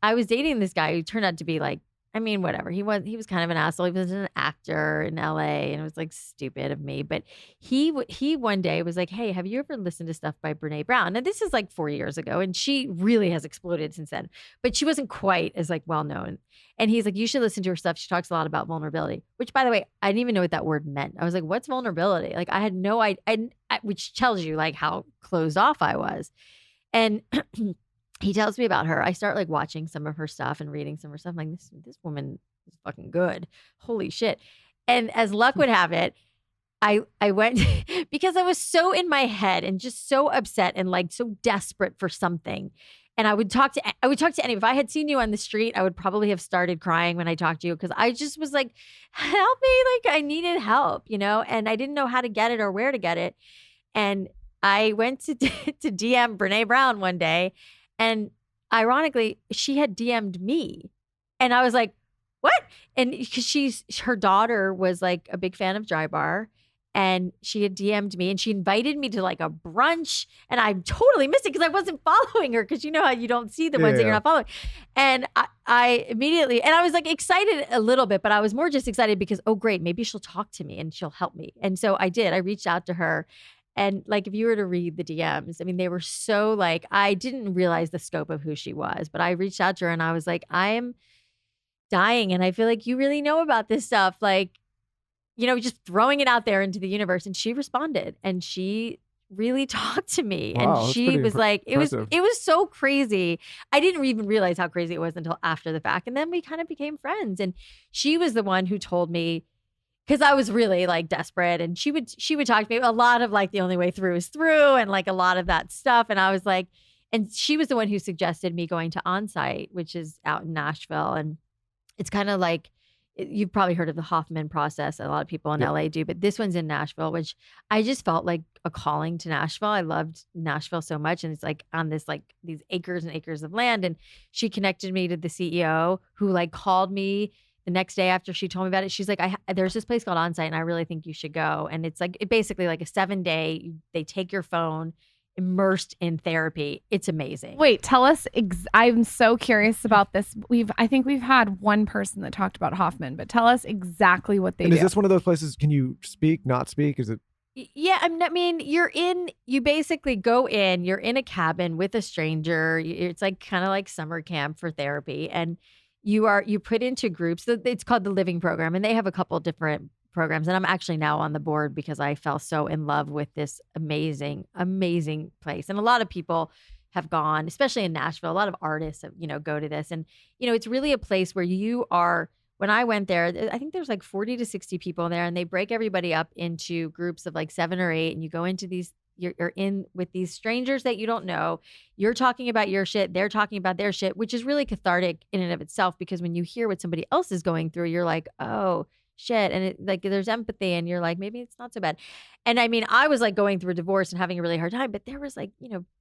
was dating this guy who turned out to be like, I mean, whatever. He was kind of an asshole. He was an actor in LA, and it was like stupid of me. But he one day was like, hey, have you ever listened to stuff by Brene Brown? Now, this is like 4 years ago, and she really has exploded since then. But she wasn't quite as like well known. And he's like, you should listen to her stuff. She talks a lot about vulnerability, which, by the way, I didn't even know what that word meant. I was like, what's vulnerability? Like I had no idea, which tells you like how closed off I was. And he tells me about her. I start like watching some of her stuff and reading some of her stuff. I'm like, this woman is fucking good. Holy shit. And as luck would have it, I went because I was so in my head and just so upset and like so desperate for something. And I would talk to any, if I had seen you on the street, I would probably have started crying when I talked to you, because I just was like, help me. Like I needed help, and I didn't know how to get it or where to get it. And I went to DM Brene Brown one day, and ironically, she had DM'd me. And I was like, what? And because her daughter was like a big fan of Drybar. And she had DM'd me and she invited me to like a brunch, and I totally missed it because I wasn't following her, because you know how you don't see the ones that you're not following. And I immediately, and I was like excited a little bit, but I was more just excited because, oh great, maybe she'll talk to me and she'll help me. And so I did. I reached out to her, and like if you were to read the DMs, I mean, they were so like, I didn't realize the scope of who she was, but I reached out to her and I was like, I'm dying and I feel like you really know about this stuff. Like, you know, just throwing it out there into the universe. And she responded and she really talked to me. Wow, and she was like, it was impressive. so crazy. I didn't even realize how crazy it was until after the fact. And then we kind of became friends. And she was the one who told me, because I was really like desperate, and she would talk to me a lot of like the only way through is through, and like a lot of that stuff. And I was like, and she was the one who suggested me going to Onsite, which is out in Nashville. And it's kind of like, you've probably heard of the Hoffman process. A lot of people in LA do, but this one's in Nashville, which I just felt like a calling to Nashville. I loved Nashville so much. And it's like on this, like these acres and acres of land. And she connected me to the CEO, who like called me the next day after she told me about it. She's like, there's this place called Onsite and I really think you should go. And it's like, basically like a 7-day, they take your phone, immersed in therapy. It's amazing. Wait, tell us. I'm so curious about this. I think we've had one person that talked about Hoffman, but tell us exactly what they do. Is this one of those places? Can you speak, not speak? Is it? Yeah, I mean, you basically go in, you're in a cabin with a stranger. It's like kind of like summer camp for therapy, and you put into groups. It's called the Living Program, and they have a couple different programs. And I'm actually now on the board because I fell so in love with this amazing, amazing place. And a lot of people have gone, especially in Nashville. A lot of artists, go to this. And, it's really a place where you are, when I went there, I think there's like 40 to 60 people there, and they break everybody up into groups of like 7 or 8. And you go into these, you're in with these strangers that you don't know. You're talking about your shit. They're talking about their shit, which is really cathartic in and of itself, because when you hear what somebody else is going through, you're like, oh, shit. And it, like, there's empathy, and you're like, maybe it's not so bad. And I mean, I was like going through a divorce and having a really hard time, but there was like,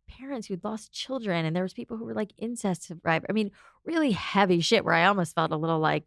parents who'd lost children, and there was people who were like incest survivors. I mean, really heavy shit where I almost felt a little like,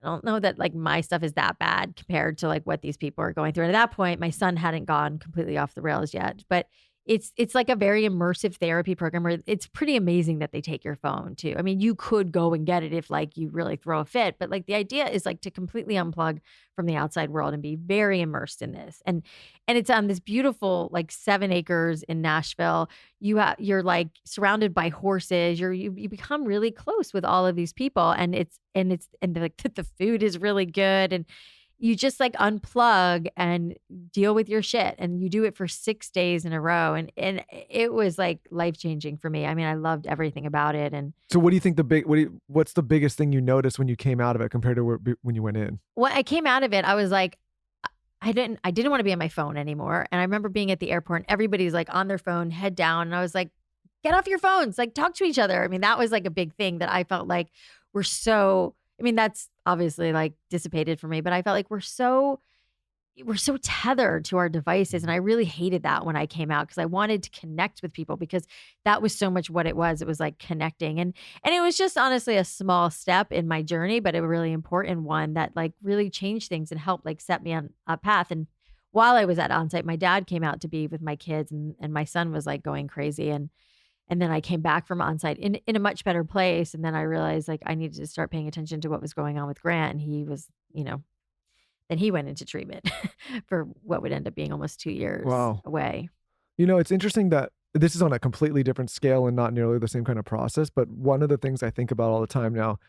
I don't know that like my stuff is that bad compared to like what these people are going through. And at that point, my son hadn't gone completely off the rails yet, but it's like a very immersive therapy program where it's pretty amazing that they take your phone too. I mean, you could go and get it if like you really throw a fit, but like the idea is like to completely unplug from the outside world and be very immersed in this. And it's on this beautiful like 7 acres in Nashville. You're like surrounded by horses. You become really close with all of these people, and like the food is really good, and you just like unplug and deal with your shit, and you do it for 6 days in a row. And it was like life-changing for me. I mean, I loved everything about it. And so what do you think what's the biggest thing you noticed when you came out of it compared to when you went in? When I came out of it, I was like, I didn't want to be on my phone anymore. And I remember being at the airport and everybody's like on their phone, head down. And I was like, get off your phones, like talk to each other. I mean, that was like a big thing that I felt like that's obviously like dissipated for me, but I felt like we're so tethered to our devices. And I really hated that when I came out, because I wanted to connect with people, because that was so much what it was. It was like connecting. And it was just honestly a small step in my journey, but a really important one that like really changed things and helped like set me on a path. And while I was at Onsite, my dad came out to be with my kids, and my son was like going crazy. And then I came back from Onsite in a much better place. And then I realized like I needed to start paying attention to what was going on with Grant. And he was, then he went into treatment for what would end up being almost 2 years away. It's interesting that this is on a completely different scale and not nearly the same kind of process. But one of the things I think about all the time now,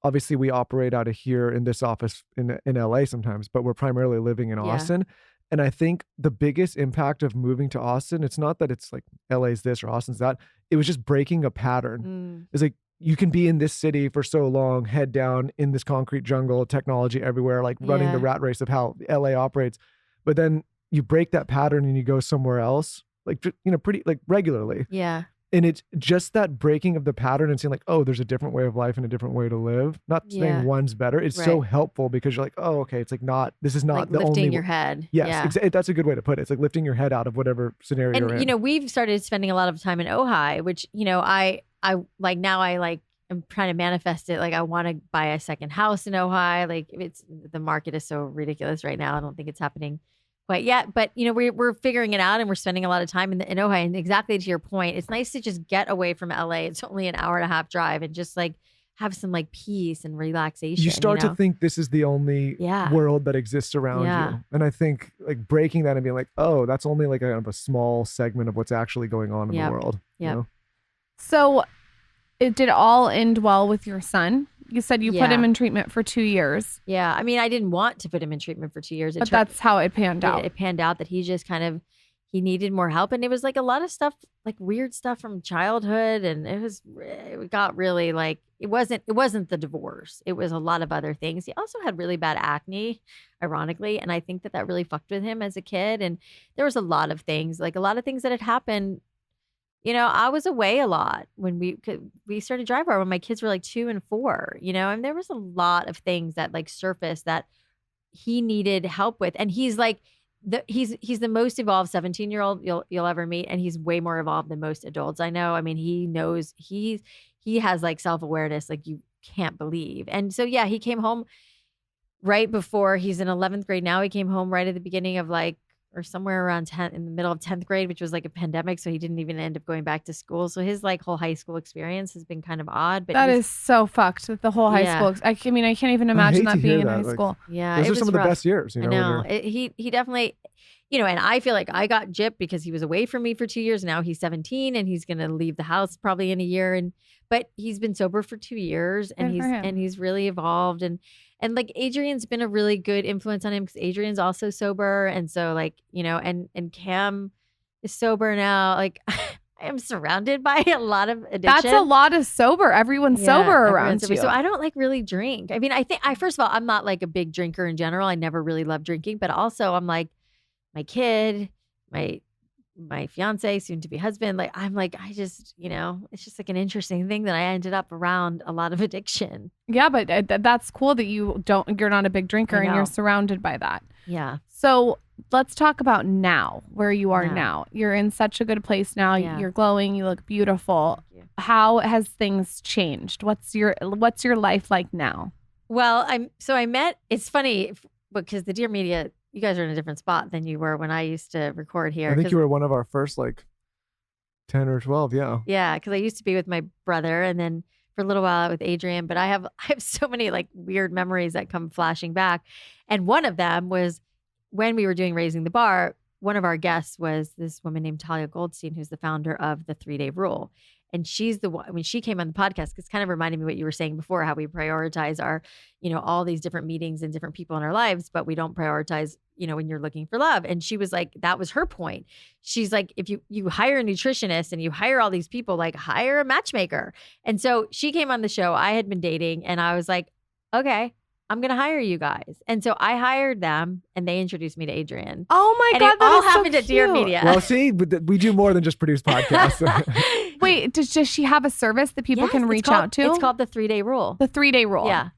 obviously we operate out of here in this office in LA sometimes, but we're primarily living in Austin. And I think the biggest impact of moving to Austin, it's not that it's like LA's this or Austin's that. It was just breaking a pattern. It's like you can be in this city for so long, head down in this concrete jungle, technology everywhere, like running the rat race of how LA operates. But then you break that pattern and you go somewhere else, like, pretty like regularly. Yeah. And it's just that breaking of the pattern and seeing like, oh, there's a different way of life and a different way to live. Not saying one's better. It's so helpful, because you're like, oh, okay, it's like this is not like the lifting only your head. Yes, that's a good way to put it. It's like lifting your head out of whatever scenario you're in. And, we've started spending a lot of time in Ojai, which, I like now I'm trying to manifest it. Like I want to buy a second house in Ojai. Like the market is so ridiculous right now. I don't think it's happening But we're figuring it out and we're spending a lot of time in Ojai. And exactly to your point, it's nice to just get away from LA. It's only an hour and a half drive and just like have some like peace and relaxation. You start to think this is the only world that exists around you. And I think like breaking that and being like, oh, that's only like kind of a small segment of what's actually going on in the world. Yeah. You know? So it did all end well with your son. You said you put him in treatment for 2 years. Yeah. I mean, I didn't want to put him in treatment for 2 years. But that's how it panned out. It panned out that he just kind of, he needed more help. And it was like a lot of stuff, like weird stuff from childhood. And it got really like, it wasn't the divorce. It was a lot of other things. He also had really bad acne, ironically. And I think that really fucked with him as a kid. And there was a lot of things that had happened. You know, I was away a lot when we started Drybar when my kids were like 2 and 4, you know, and there was a lot of things that like surfaced that he needed help with. And he's like, he's the most evolved 17-year-old you'll ever meet. And he's way more evolved than most adults I know. I mean, he knows he has like self-awareness, like you can't believe. And so, yeah, he came home right before he's in 11th grade. Now he came home right at the beginning of like, or somewhere around 10th, in the middle of 10th grade, which was like a pandemic. So he didn't even end up going back to school. So his like whole high school experience has been kind of odd. But that is so fucked with the whole high school. I mean, I can't even imagine that being in high school. Yeah. Those are some of the best years. You know, I know. He definitely, you know, and I feel like I got gypped because he was away from me for 2 years. Now he's 17 and he's going to leave the house probably in a year. But he's been sober for 2 years and he's really evolved. And like Adrian's been a really good influence on him because Adrian's also sober. And so like, you know, and Cam is sober now. Like I am surrounded by a lot of addiction. That's a lot of sober. Everyone's sober around you. So I don't like really drink. I mean, first of all, I'm not like a big drinker in general. I never really loved drinking, but also I'm like my kid, my fiance, soon to be husband, like I'm like, I just, you know, it's just like an interesting thing that I ended up around a lot of addiction. Yeah, but that's cool that you're not a big drinker and you're surrounded by that. Yeah. So let's talk about now, where you are now. You're in such a good place now. Yeah. You're glowing. You look beautiful. How has things changed? What's your life like now? Well, it's funny because the Dear Media, you guys are in a different spot than you were when I used to record here. I think you were one of our first like 10 or 12. Yeah. Yeah. Because I used to be with my brother and then for a little while with Adrian, but I have so many like weird memories that come flashing back. And one of them was when we were doing Raising the Bar, one of our guests was this woman named Talia Goldstein, who's the founder of the 3-Day Rule. And she's the one, I mean, she came on the podcast because kind of reminded me what you were saying before, how we prioritize our, you know, all these different meetings and different people in our lives, but we don't prioritize, you know, when you're looking for love. And she was like, that was her point. She's like, if you hire a nutritionist and you hire all these people, like hire a matchmaker. And so she came on the show. I had been dating and I was like, okay, I'm going to hire you guys. And so I hired them and they introduced me to Adrian. Oh my God. It all happened at Dear Media. Well, see, we do more than just produce podcasts. Wait, does she have a service that people can reach out to? It's called the 3-Day Rule. The 3-Day Rule. Yeah.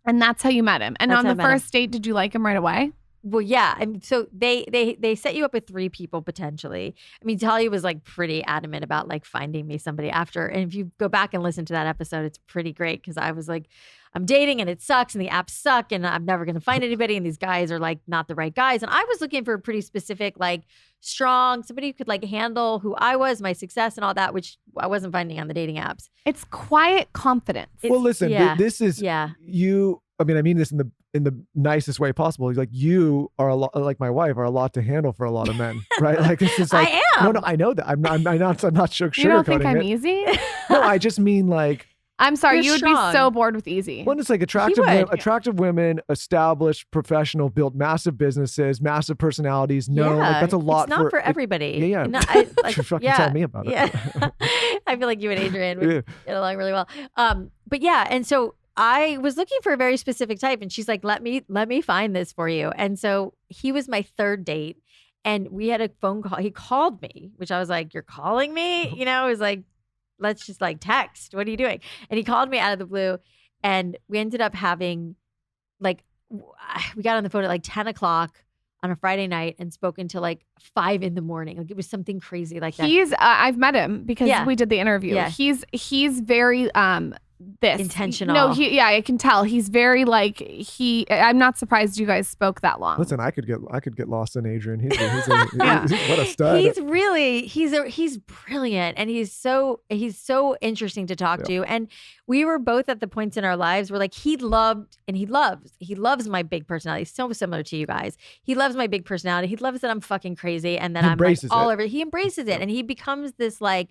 And that's how you met him. And on the first date, did you like him right away? Well, yeah. And so they set you up with 3 people potentially. I mean, Talia was like pretty adamant about like finding me somebody after. And if you go back and listen to that episode, it's pretty great because I was like, I'm dating and it sucks and the apps suck and I'm never going to find anybody and these guys are like not the right guys. And I was looking for a pretty specific, like strong, somebody who could like handle who I was, my success and all that, which I wasn't finding on the dating apps. It's quiet confidence. Well, listen, this is you. I mean this in the nicest way possible. Like you are a lot, like my wife, are a lot to handle for a lot of men, right? Like it's just like I am. No, I know that. I'm not sugarcoating You don't think I'm it. easy? No, I just mean like. I'm sorry, You're you would strong. be so bored with easy. Well, it's like attractive women, established, professional, built massive businesses, massive personalities. No, like that's a lot. It's not for everybody. Yeah. No, You're fucking telling me about it. Yeah. I feel like you and Adrian would get along really well. But yeah, and so I was looking for a very specific type, and she's like, "Let me find this for you." And so he was my 3rd date, and we had a phone call. He called me, which I was like, "You're calling me?" You know, it was like, let's just like text. What are you doing? And he called me out of the blue and we ended up having like, we got on the phone at like 10 o'clock on a Friday night and spoke until like 5 a.m. Like it was something crazy like that. I've met him because we did the interview. Yeah. He's very this. Intentional. No, I can tell. He's very like I'm not surprised you guys spoke that long. Listen, I could get lost in Adrian. He's what a stud. He's brilliant, and he's so interesting to talk to. And we were both at the points in our lives where like he loves my big personality. So similar to you guys. He loves my big personality. He loves that I'm fucking crazy and that I'm like all over. He embraces it, and he becomes this like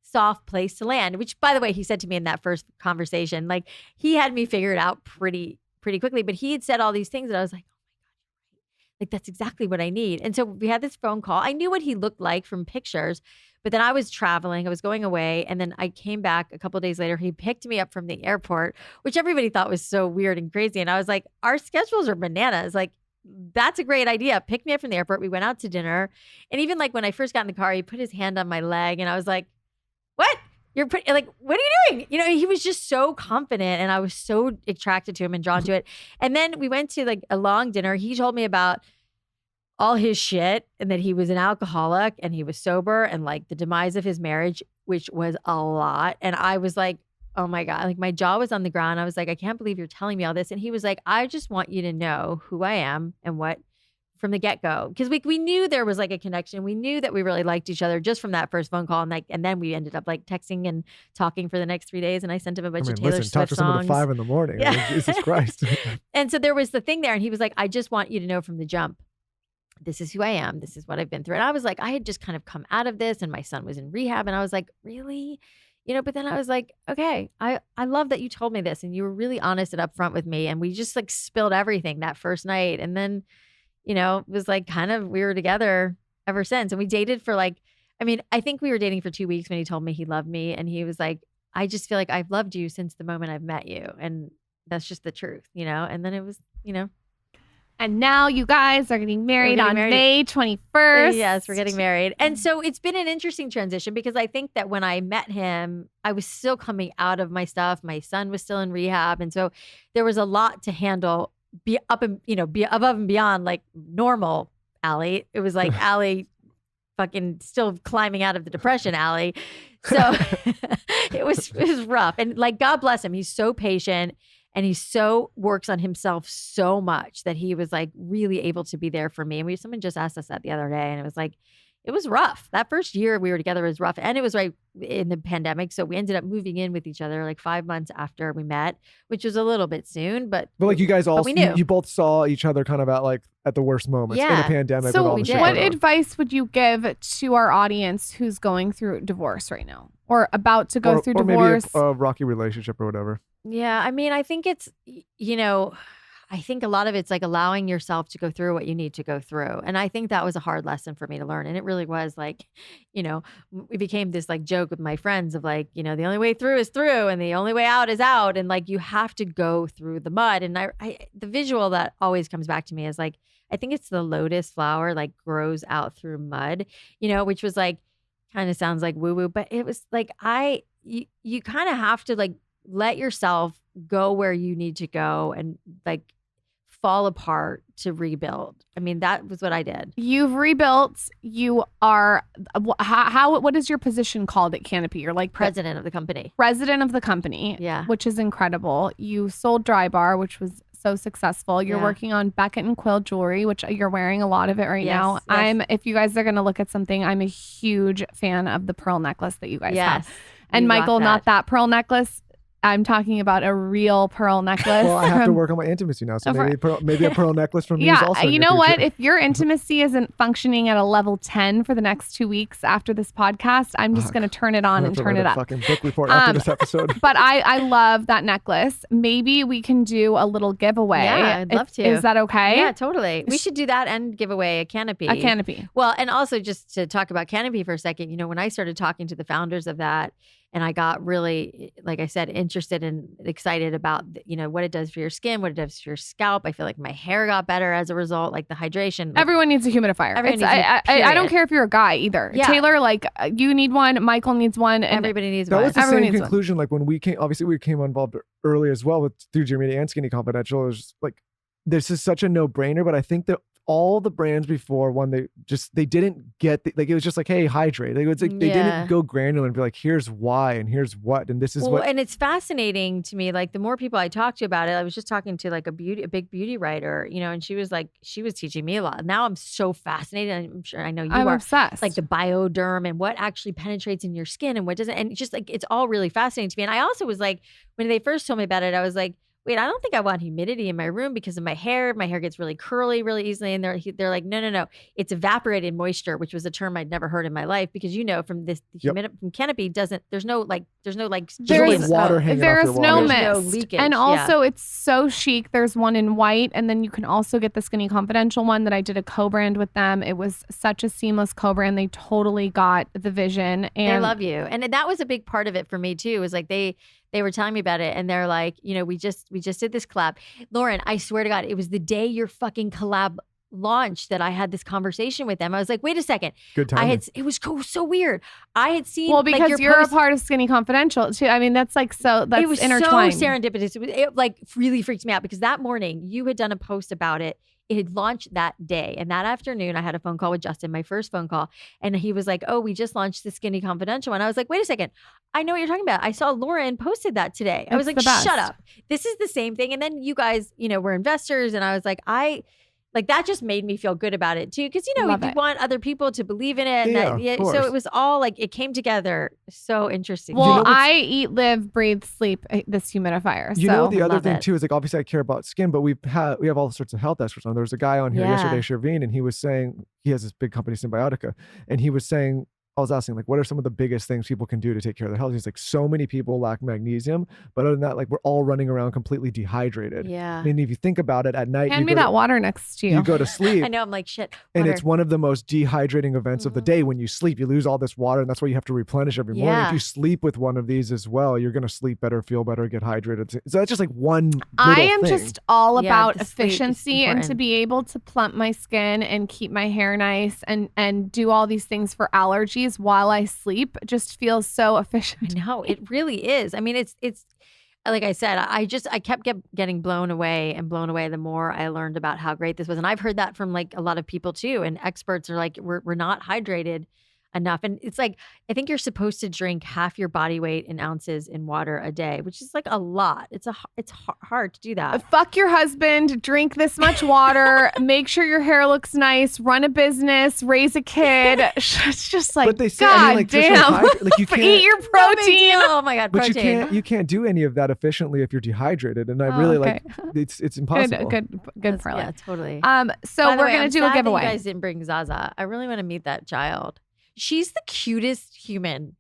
soft place to land, which by the way, he said to me in that first conversation, like he had me figured out pretty quickly, but he had said all these things that I was like, oh my God, you're right. Like that's exactly what I need. And so we had this phone call. I knew what he looked like from pictures, but then I was traveling, I was going away. And then I came back a couple of days later. He picked me up from the airport, which everybody thought was so weird and crazy. And I was like, our schedules are bananas. Like, that's a great idea. Pick me up from the airport. We went out to dinner. And even like when I first got in the car, he put his hand on my leg and I was like, what? You're like, what are you doing? You know, he was just so confident and I was so attracted to him and drawn to it. And then we went to like a long dinner. He told me about all his shit and that he was an alcoholic and he was sober and like the demise of his marriage, which was a lot. And I was like, oh my God, like my jaw was on the ground. I was like, I can't believe you're telling me all this. And he was like, I just want you to know who I am and what from the get-go. Because we knew there was like a connection. We knew that we really liked each other just from that first phone call. And then we ended up like texting and talking for the next 3 days. And I sent him a bunch of Taylor Swift talk to someone songs. at 5 a.m. Yeah. I mean, Jesus Christ. And so there was the thing there. And he was like, I just want you to know from the jump, this is who I am. This is what I've been through. And I was like, I had just kind of come out of this and my son was in rehab. And I was like, really? You know, but then I was like, okay, I love that you told me this and you were really honest and upfront with me. And we just like spilled everything that first night. And then, you know, it was like kind of, we were together ever since. And we dated for like, I mean, I think we were dating for 2 weeks when he told me he loved me. And he was like, I just feel like I've loved you since the moment I've met you. And that's just the truth, you know? And then it was, you know. And now you guys are getting married on May 21st. Yes, we're getting married. And so it's been an interesting transition because I think that when I met him, I was still coming out of my stuff. My son was still in rehab. And so there was a lot to handle, be above and beyond like normal Alli. It was like Alli fucking still climbing out of the depression, Alli. So it was rough. And like, God bless him. He's so patient. And he so works on himself so much that he was like really able to be there for me. And someone just asked us that the other day and it was like, it was rough. That first year we were together was rough. And it was right in the pandemic. So we ended up moving in with each other like 5 months after we met, which was a little bit soon, but like you guys all, we knew. You both saw each other kind of at the worst moments in the pandemic. So with all the what advice would you give to our audience who's going through divorce right now or about to go through divorce? Maybe a rocky relationship or whatever. Yeah. I mean, I think it's, you know, I think a lot of it's like allowing yourself to go through what you need to go through. And I think that was a hard lesson for me to learn. And it really was like, you know, we became this like joke with my friends of like, you know, the only way through is through and the only way out is out. And like, you have to go through the mud. And the visual that always comes back to me is like, I think it's the lotus flower like grows out through mud, you know, which was like, kind of sounds like woo woo, but it was like, you kind of have to like let yourself go where you need to go and like fall apart to rebuild. I mean, that was what I did. You've rebuilt. You are what is your position called at Canopy? You're like president of the company. President of the company. Yeah. Which is incredible. You sold Drybar, which was so successful. You're working on Beckett and Quill jewelry, which you're wearing a lot of it right now. Yes. If you guys are going to look at something, I'm a huge fan of the pearl necklace that you guys have. And Michael, not that pearl necklace. I'm talking about a real pearl necklace. Well, I have to work on my intimacy now, so maybe a pearl necklace from me is also. You know what? If your intimacy isn't functioning at a level 10 for the next 2 weeks after this podcast, I'm just going to turn it on and turn it up. Fucking book report after this episode. But I love that necklace. Maybe we can do a little giveaway. Yeah, I'd love to. Is that okay? Yeah, totally. We should do that and give away a Canopy. A Canopy. Well, and also just to talk about Canopy for a second, you know, when I started talking to the founders of that, and I got really, like I said, interested and excited about, you know, what it does for your skin, what it does for your scalp. I feel like my hair got better as a result, like the hydration. Everyone needs a humidifier. I don't care if you're a guy either. Yeah. Taylor, like you need one. Michael needs one. And everybody needs one. That was the same conclusion. Like when we came, obviously we came involved early as well with through Jimmy and Skinny Confidential. It was just like, this is such a no-brainer, but I think that all the brands before they didn't get it was just like, hey, hydrate. Like, it's like they didn't go granular and be like, here's why and here's what and this is what. And it's fascinating to me. Like the more people I talk to about it, I was just talking to like a big beauty writer, and she was teaching me a lot. Now I'm so fascinated. I'm sure I know you are. I'm obsessed. Like the bioderm and what actually penetrates in your skin and what doesn't. And just like it's all really fascinating to me. And I also was like, when they first told me about it, I was like, wait, I don't think I want humidity in my room because of my hair. My hair gets really curly really easily. And they're like, no. It's evaporated moisture, which was a term I'd never heard in my life because from Canopy there's no water hanging there's off your no wall. mist. There's no leakage. And also it's so chic. There's one in white and then you can also get the Skinny Confidential one that I did a co-brand with them. It was such a seamless co-brand. They totally got the vision. And they love you. And that was a big part of it for me too. It was like they were telling me about it and they're like, we just did this collab. Lauren, I swear to God, it was the day your fucking collab launched that I had this conversation with them. I was like, wait a second. Good timing. It was so weird. I had seen because you're a part of Skinny Confidential too. I mean, that's it was intertwined. So serendipitous. It like really freaked me out because that morning you had done a post about it. It had launched that day. And that afternoon, I had a phone call with Justin, my first phone call. And he was like, oh, we just launched the Skinny Confidential. And I was like, wait a second. I know what you're talking about. I saw Lauren posted that today. I was like, shut up. This is the same thing. And then you guys, were investors. And I was like, that just made me feel good about it too. Because, you want other people to believe in it. And so it was all like, it came together. So interesting. Well, I eat, live, breathe, sleep this humidifier. You know, the other thing too is like, obviously I care about skin, but we have all sorts of health experts on. There was a guy on here yesterday, Shervin, and he was saying, he has this big company, Symbiotica. And he was saying, I was asking, like, what are some of the biggest things people can do to take care of their health? He's like, so many people lack magnesium, but other than that, like, we're all running around completely dehydrated. Yeah. I mean, if you think about it, at night, hand me that water next to you. You go to sleep. I know, I'm like, shit. Water. And it's one of the most dehydrating events of the day. When you sleep, you lose all this water, and that's why you have to replenish every morning. If you sleep with one of these as well, you're going to sleep better, feel better, get hydrated. So that's just like one I am thing. just all about efficiency and to be able to plump my skin and keep my hair nice and do all these things for allergies while I sleep just feels so efficient. I know, it really is. I mean, it's like I said, I kept getting blown away the more I learned about how great this was. And I've heard that from like a lot of people too. And experts are like, we're not hydrated enough. And it's like, I think you're supposed to drink half your body weight in ounces in water a day, which is like a lot. It's hard to do that. Fuck your husband, drink this much water, make sure your hair looks nice, run a business, raise a kid. It's just like, but they say, God like, damn, like you can't eat your protein. Oh my God, but protein. you can't do any of that efficiently if you're dehydrated. And I really like, it's impossible. Good for Yeah, totally. So we're going to do a giveaway. You guys didn't bring Zaza. I really want to meet that child. She's the cutest human.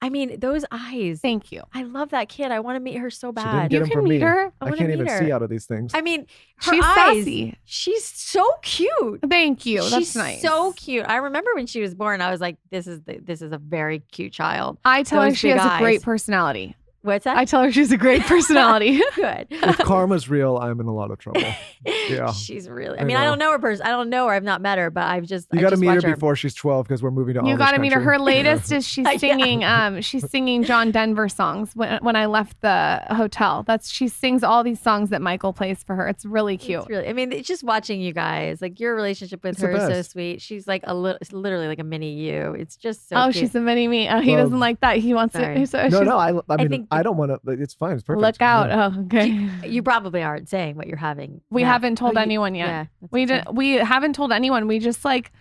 I mean, those eyes. Thank you. I love that kid. I want to meet her so She didn't bad. get You them can from meet me. her. I can't even see out of these things. I mean, her she's eyes, sassy. She's so cute. Thank you. That's She's nice. so cute. I remember when she was born, I was like, this is a very cute child. I tell her Those she big has a eyes. great personality. What's that? I tell her she's a great personality. Good. If karma's real, I'm in a lot of trouble. Yeah. She's really, I mean, I don't know her person. I don't know her. I've not met her, but I've just, You got to meet her before she's 12 because we're moving to Amish You got to meet her. country. Her latest is she's singing John Denver songs when I left the hotel. She sings all these songs that Michael plays for her. It's really cute. It's really, I mean, it's just watching you guys, like your relationship with her is so sweet. She's like literally like a mini you. It's just so cute. She's a mini me. Oh, he doesn't like that. He wants to. So No, I mean, I don't want to. It's fine. It's perfect. Look out. Yeah. Oh, okay. You probably aren't saying what you're having. We haven't told anyone yet. Yeah, we haven't told anyone. We just like,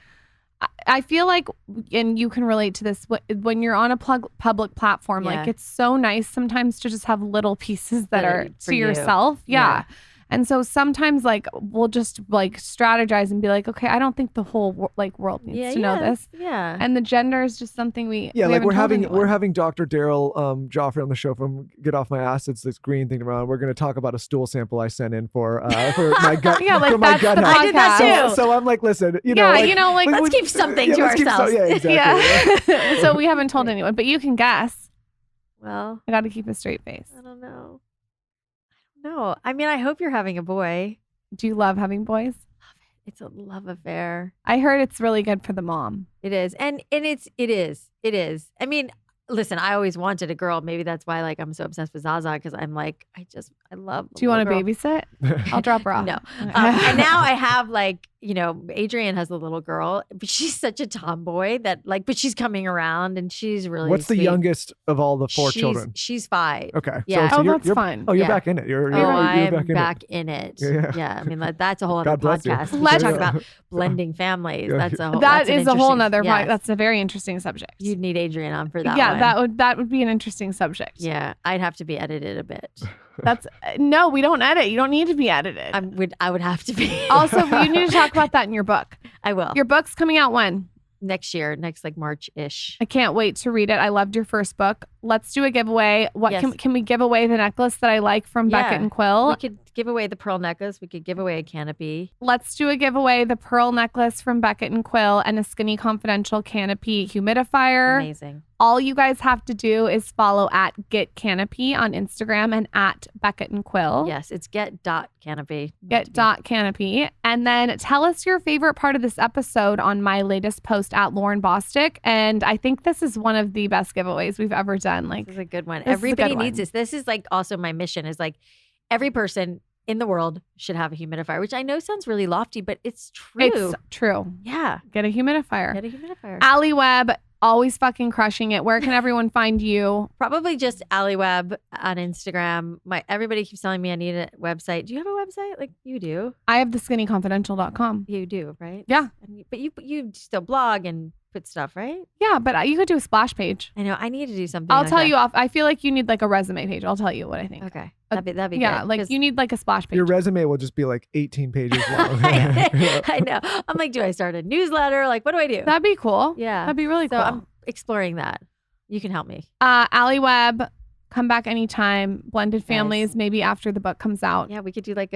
I feel like, and you can relate to this, when you're on a public platform, like it's so nice sometimes to just have little pieces that are to yourself. Yeah. And so sometimes like we'll just like strategize and be like, okay, I don't think the whole world needs to know this. Yeah. And the gender is just something we're having Dr. Daryl Joffrey on the show from Get Off My Ass. It's this green thing around. We're going to talk about a stool sample I sent in for my gut. for my gut health. I did that too. So I'm like, listen, let's keep something to ourselves. Exactly. Yeah. So we haven't told anyone, but you can guess. Well, I got to keep a straight face. I don't know. No, I mean, I hope you're having a boy. Do you love having boys? Love it. It's a love affair. I heard it's really good for the mom. It is. And it is. I mean, listen, I always wanted a girl. Maybe that's why like I'm so obsessed with Zaza because I'm like, I love. Do you want to girl. babysit? I'll drop her off. No. And now I have like, Adrian has a little girl, but she's such a tomboy that like, but she's coming around and she's really What's the sweet. youngest of all the 4 children? She's 5. Okay. Yeah. So that's you're, fun. Oh, you're Yeah. back in it. You're I'm back in it. in it. Yeah. I mean, like, that's a whole other God bless you. podcast. We Let's- talk about blending families. Yeah. That's a whole. That that's an is a whole interesting- nother. yes. That's a very interesting subject. You'd need Adrian on for that. yeah, one. that would be an interesting subject. Yeah, I'd have to be edited a bit. That's no, we don't edit. You don't need to be edited. I would have to be. Also, you need to talk about that in your book. I will. Your book's coming out when? Next year, next like March-ish. I can't wait to read it. I loved your first book. Let's do a giveaway. What Yes. can we give away the necklace that I like from Beckett and Quill? We could give away the pearl necklace. We could give away a Canopy. Let's do a giveaway, the pearl necklace from Beckett and Quill and a Skinny Confidential Canopy humidifier. Amazing. All you guys have to do is follow at Get Canopy on Instagram and at Beckett and Quill. Yes, it's get.canopy. Get.canopy. And then tell us your favorite part of this episode on my latest post at Lauren Bostick. And I think this is one of the best giveaways we've ever done. Like, This is a good one. This is a Everybody good needs one. this. This is like also my mission is like every person in the world should have a humidifier, which I know sounds really lofty, but it's true. it's true. Yeah. Get a humidifier. Get a humidifier. Alli Webb, always fucking crushing it. Where can everyone find you? Probably just Alli Webb on Instagram. Everybody keeps telling me I need a website. Do you have a website? Like you do. I have theskinnyconfidential.com. You do, right? Yeah. But you still blog and put stuff, right? Yeah, but you could do a splash page. I know. I need to do something. I'll like tell that. you off. I feel like you need like a resume page. I'll tell you what I think. Okay. That'd be Yeah, good. like 'cause you need like a splash page. Your resume will just be like 18 pages long. I know. I'm like, do I start a newsletter? Like, what do I do? That'd be cool. Yeah. That'd be really So cool. I'm exploring that. You can help me. Alli Webb, come back anytime. Blended families, Nice. maybe after the book comes out. Yeah, we could do like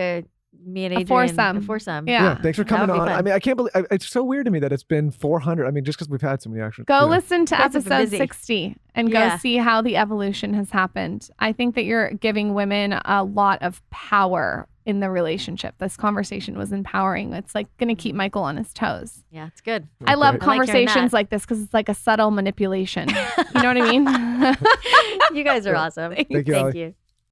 me and A Adrian. foursome. A foursome. Yeah. Yeah, thanks for That would coming be on. fun. I mean, I can't believe it's so weird to me that it's been 400. I mean, just because we've had so many actually. Go listen to guys have been episode busy. 60 and Yeah. go see how the evolution has happened. I think that you're giving women a lot of power in the relationship. This conversation was empowering. It's like going to keep Michael on his toes. Yeah, it's good. I love Great. I like hearing conversations that. like this because it's like a subtle manipulation. You know what I mean? You guys are awesome. Thank you, Thank Alli. you.